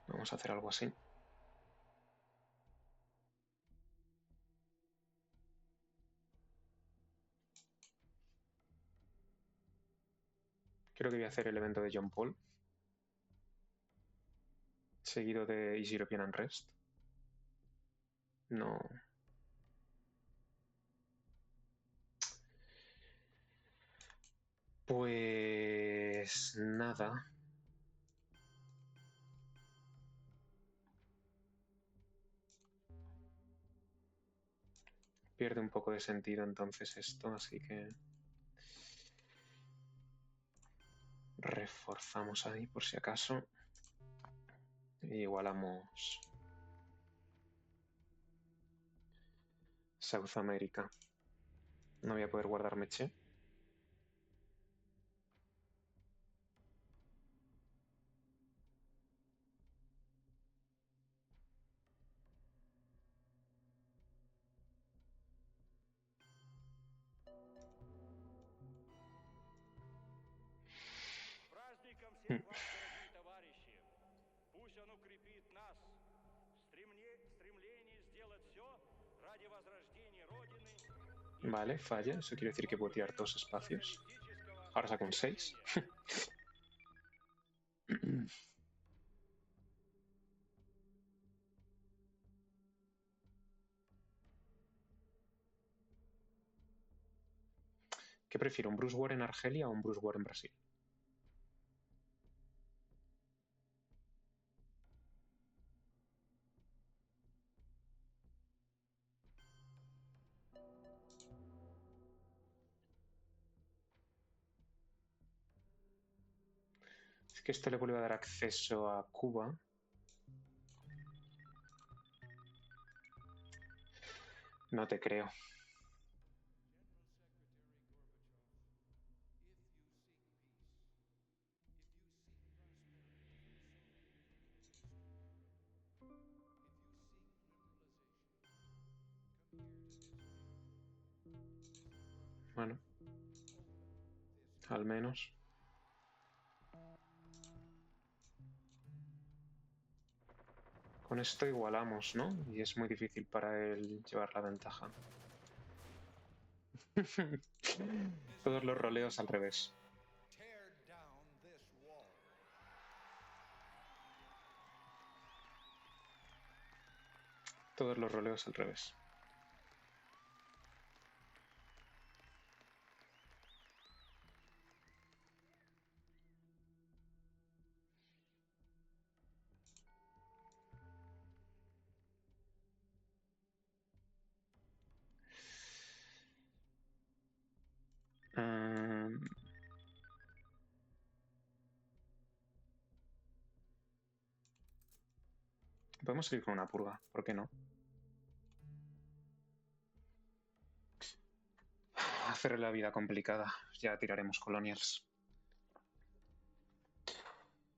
vamos a hacer algo así. Creo que voy a hacer el evento de John Paul, seguido de East European Unrest. No. Pues nada. Pierde un poco de sentido entonces esto, así que reforzamos ahí por si acaso. E igualamos South America. No voy a poder guardarme Che. С праздником всех вас, дорогие товарищи! Пусть он укрепит нас в стремлении сделать все ради возрождения Родины. Vale, falla. Eso quiere decir que puedo tirar 2 espacios. Ahora saco un 6. ¿Qué prefiero, un Bruce War en Argelia o un Bruce War en Brasil? Es que esto le vuelve a dar acceso a Cuba. No te creo. Bueno, al menos. Con esto igualamos, ¿no? Y es muy difícil para él llevar la ventaja. Todos los roleos al revés. Tear down this wall. Todos los roleos al revés. Podemos seguir con una purga, ¿por qué no? Hacerle la vida complicada. Ya tiraremos colonials.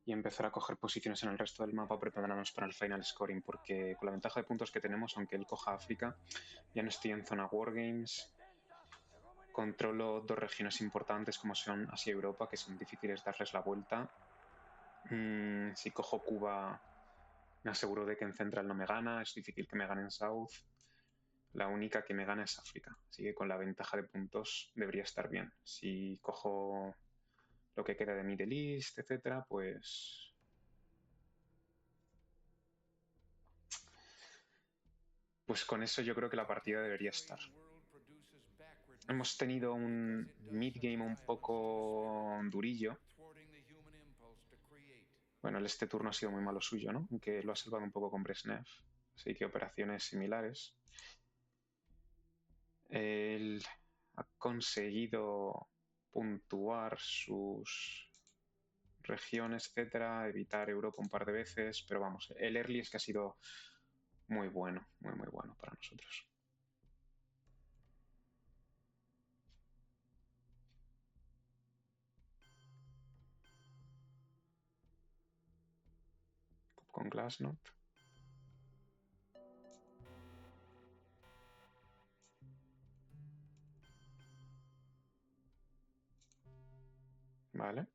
Y empezar a coger posiciones en el resto del mapa, prepararnos para el final scoring, porque con la ventaja de puntos que tenemos, aunque él coja África, ya no estoy en zona Wargames. Controlo 2 regiones importantes como son Asia y Europa, que son difíciles darles la vuelta. Si cojo Cuba, me aseguro de que en Central no me gana, es difícil que me gane en South. La única que me gana es África, así que con la ventaja de puntos debería estar bien. Si cojo lo que queda de Middle East, etcétera, pues... pues con eso yo creo que la partida debería estar. Hemos tenido un mid-game un poco durillo. Bueno, este turno ha sido muy malo suyo, ¿no? Aunque lo ha salvado un poco con Brezhnev. Así que operaciones similares. Él ha conseguido puntuar sus regiones, etcétera, evitar Europa un par de veces, pero vamos, el early es que ha sido muy bueno, muy bueno para nosotros. con Glassnode. Vale.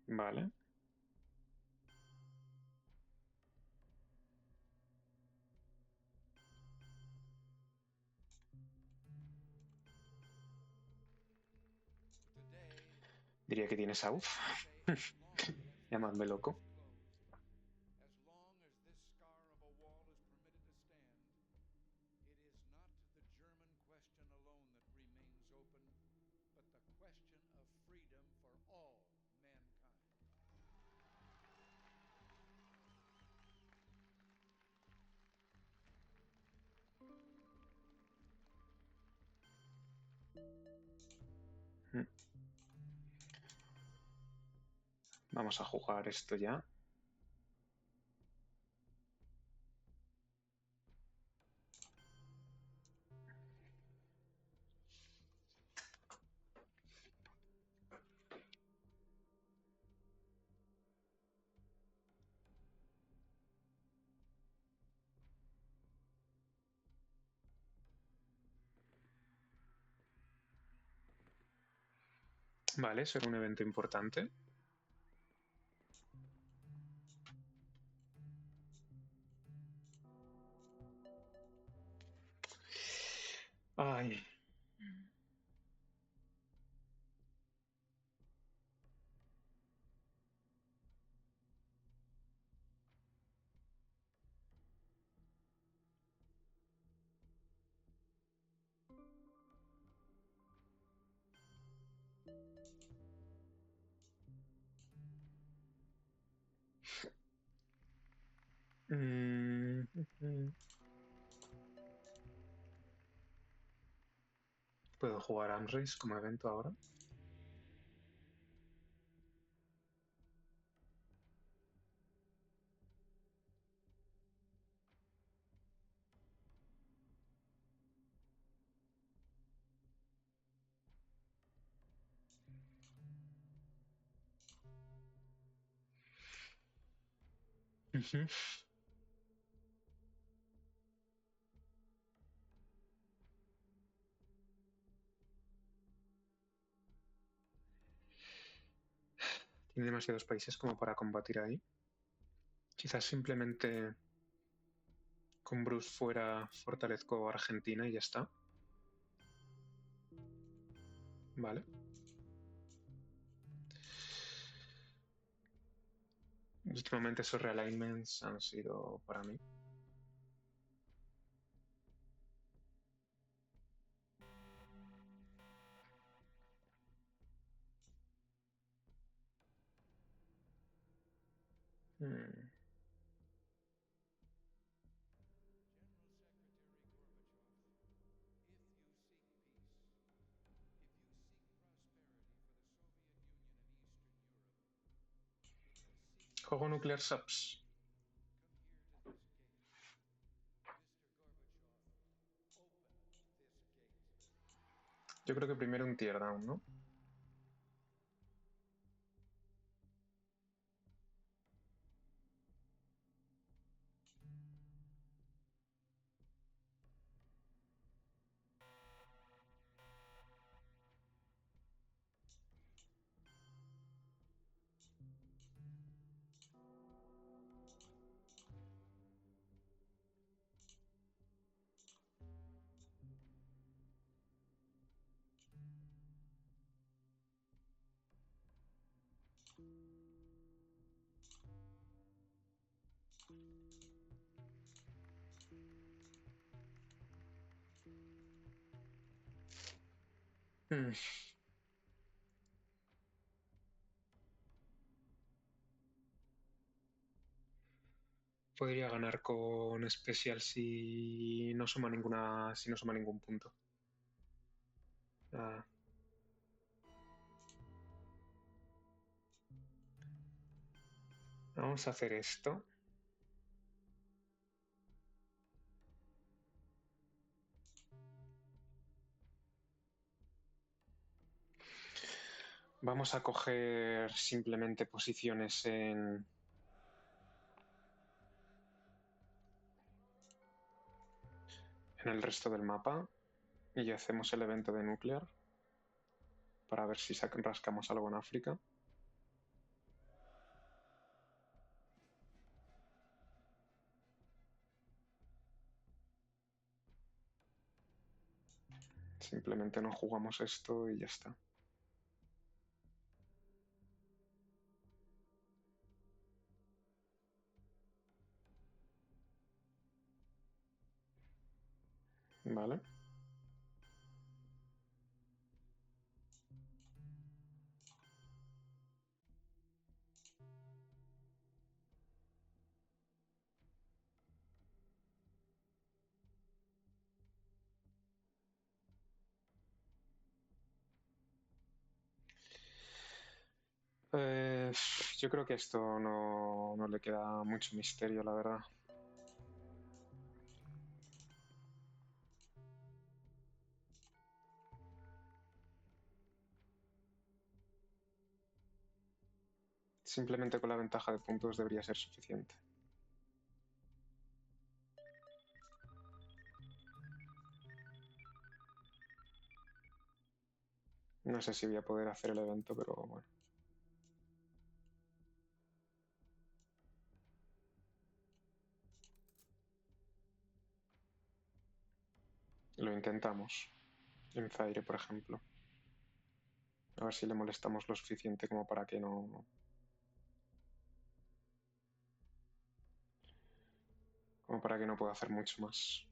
Vale. Diría que tienes AUF. Llamadme loco. As long as this scar of a wall is permitted to stand, it is not the German question alone that remains open, but the question of freedom for all mankind. Vamos a jugar esto ya. Vale, será un evento importante. Ay. ¿Puedo jugar Amrace como evento ahora? Ujú. Tiene demasiados países como para combatir ahí. Quizás simplemente con Bruce fuera fortalezco Argentina y ya está. Vale. Últimamente esos realignments han sido para mí. Hmm. Juego Nuclear Subs. Yo creo que primero un teardown, ¿no? Hmm. Podría ganar con Special si no suma si no suma ningún punto. Ah. Vamos a hacer esto. Vamos a coger simplemente posiciones en el resto del mapa y hacemos el evento de Nuclear para ver si rascamos algo en África. Simplemente no jugamos esto y ya está. Vale. Yo creo que esto no le queda mucho misterio, la verdad. Simplemente con la ventaja de puntos debería ser suficiente. No sé si voy a poder hacer el evento, pero bueno. Lo intentamos. En Zaire, por ejemplo. A ver si le molestamos lo suficiente como para que no... como para que no pueda hacer mucho más.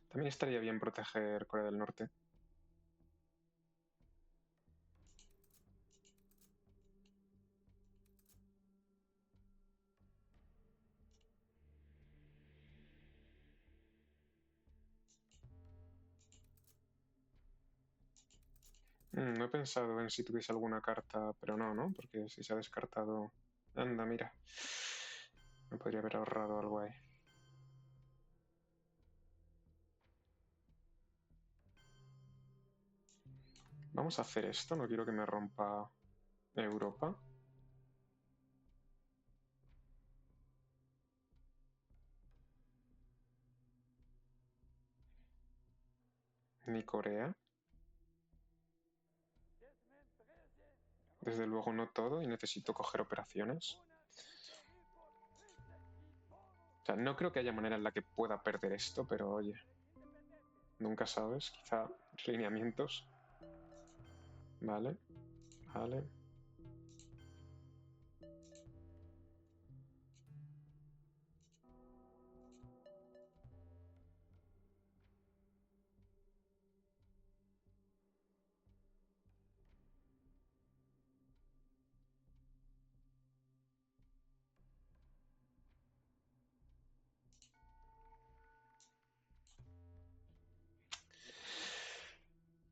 También estaría bien proteger Corea del Norte. No he pensado en si tuviese alguna carta, pero no, porque si se ha descartado... Anda, mira. Me podría haber ahorrado algo ahí. Vamos a hacer esto, no quiero que me rompa Europa. Ni Corea. Desde luego no todo y necesito coger operaciones. O sea, no creo que haya manera en la que pueda perder esto, pero oye, nunca sabes, quizá lineamientos. Vale, vale.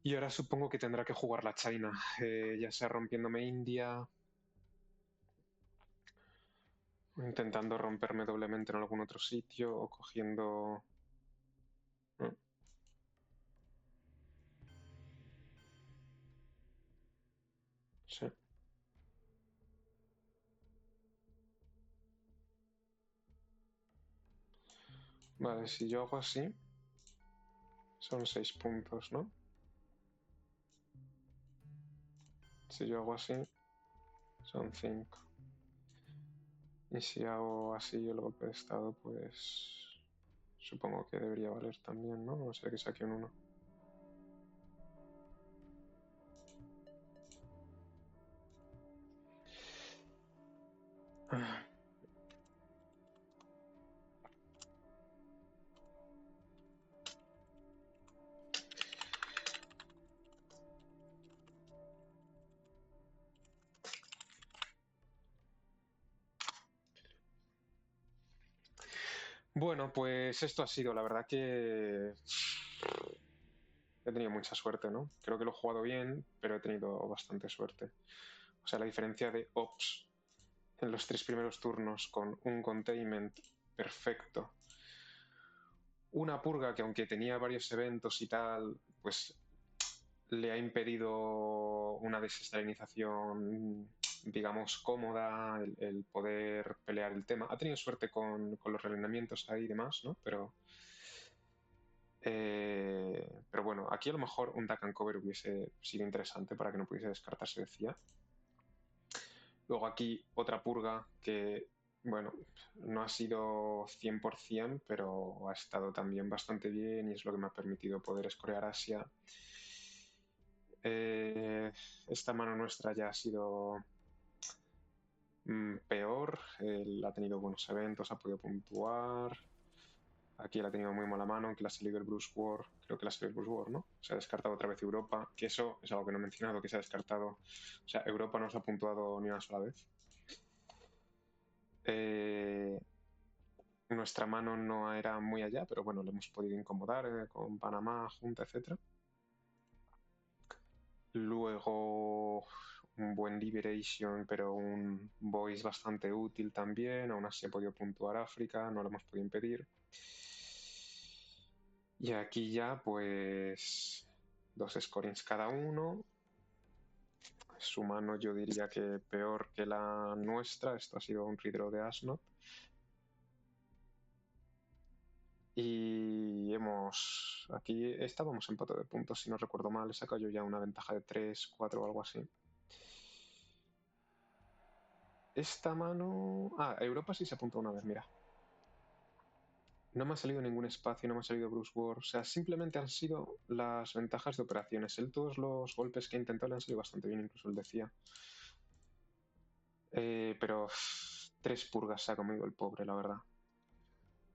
Y ahora supongo que tendrá que jugar la China, ya sea rompiéndome India, o intentando romperme doblemente en algún otro sitio, o cogiendo... ¿no? Sí. Vale, si yo hago así, son 6 puntos, ¿no? Si yo hago así, son 5. Y si hago así el golpe de estado, pues supongo que debería valer también, ¿no? O sea que saque un 1. Bueno, pues esto ha sido, la verdad que he tenido mucha suerte, ¿no? Creo que lo he jugado bien, pero he tenido bastante suerte. O sea, la diferencia de Ops en los 3 primeros turnos con un containment perfecto, una purga que aunque tenía varios eventos y tal, pues le ha impedido una desestalinización, digamos, cómoda, el poder pelear el tema. Ha tenido suerte con los realineamientos ahí y demás, ¿no? Pero bueno, aquí a lo mejor un duck and cover hubiese sido interesante para que no pudiese descartarse, decía. Luego aquí otra purga que, bueno, no ha sido 100%, pero ha estado también bastante bien y es lo que me ha permitido poder escorear Asia. Esta mano nuestra ya ha sido peor, él ha tenido buenos eventos, ha podido puntuar. Aquí él ha tenido muy mala mano, que le ha salido el Bruce War, creo que le ha salido el Bruce War, ¿no? Se ha descartado otra vez Europa, que eso es algo que no he mencionado, que se ha descartado, o sea, Europa no se ha puntuado ni una sola vez. Nuestra mano no era muy allá, pero bueno, le hemos podido incomodar con Panamá, Junta, etc. Luego un buen Liberation, pero un Voice bastante útil también. Aún así ha podido puntuar África, no lo hemos podido impedir. Y aquí ya, pues, 2 scorings cada uno. Su mano yo diría que peor que la nuestra. Esto ha sido un redraw de Asnot. Y aquí estábamos en pato de puntos, si no recuerdo mal. He sacado yo ya una ventaja de 3, 4 o algo así. Esta mano... Ah, Europa sí se apuntó una vez, mira. No me ha salido ningún espacio, no me ha salido Bruce War. O sea, simplemente han sido las ventajas de operaciones. Él todos los golpes que ha intentado le han salido bastante bien, incluso él decía. Pero 3 purgas se ha comido el pobre, la verdad.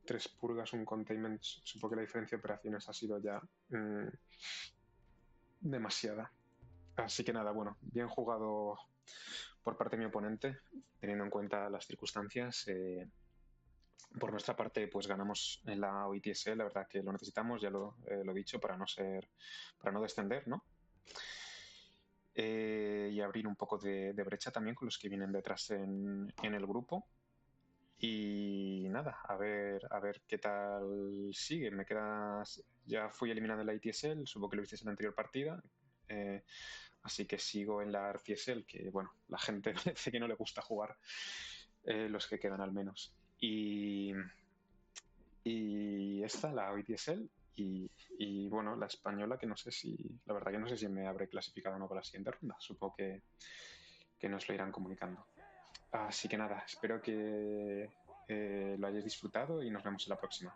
3 purgas, un containment. Supongo que la diferencia de operaciones ha sido ya demasiada. Así que nada, bueno, bien jugado por parte de mi oponente, teniendo en cuenta las circunstancias. Por nuestra parte, pues ganamos en la OITS, la verdad que lo necesitamos, ya lo he dicho, para no descender, ¿no? Y abrir un poco de brecha también con los que vienen detrás en el grupo. Y nada, a ver qué tal sigue. Ya fui eliminado en la ITSL, supongo que lo hice en la anterior partida. Así que sigo en la RCSL, que bueno, la gente parece que no le gusta jugar, los que quedan al menos. Y esta, la OITSL, y bueno, la española, que no sé la verdad que no sé si me habré clasificado o no para la siguiente ronda. Supongo que nos lo irán comunicando. Así que nada, espero que lo hayáis disfrutado y nos vemos en la próxima.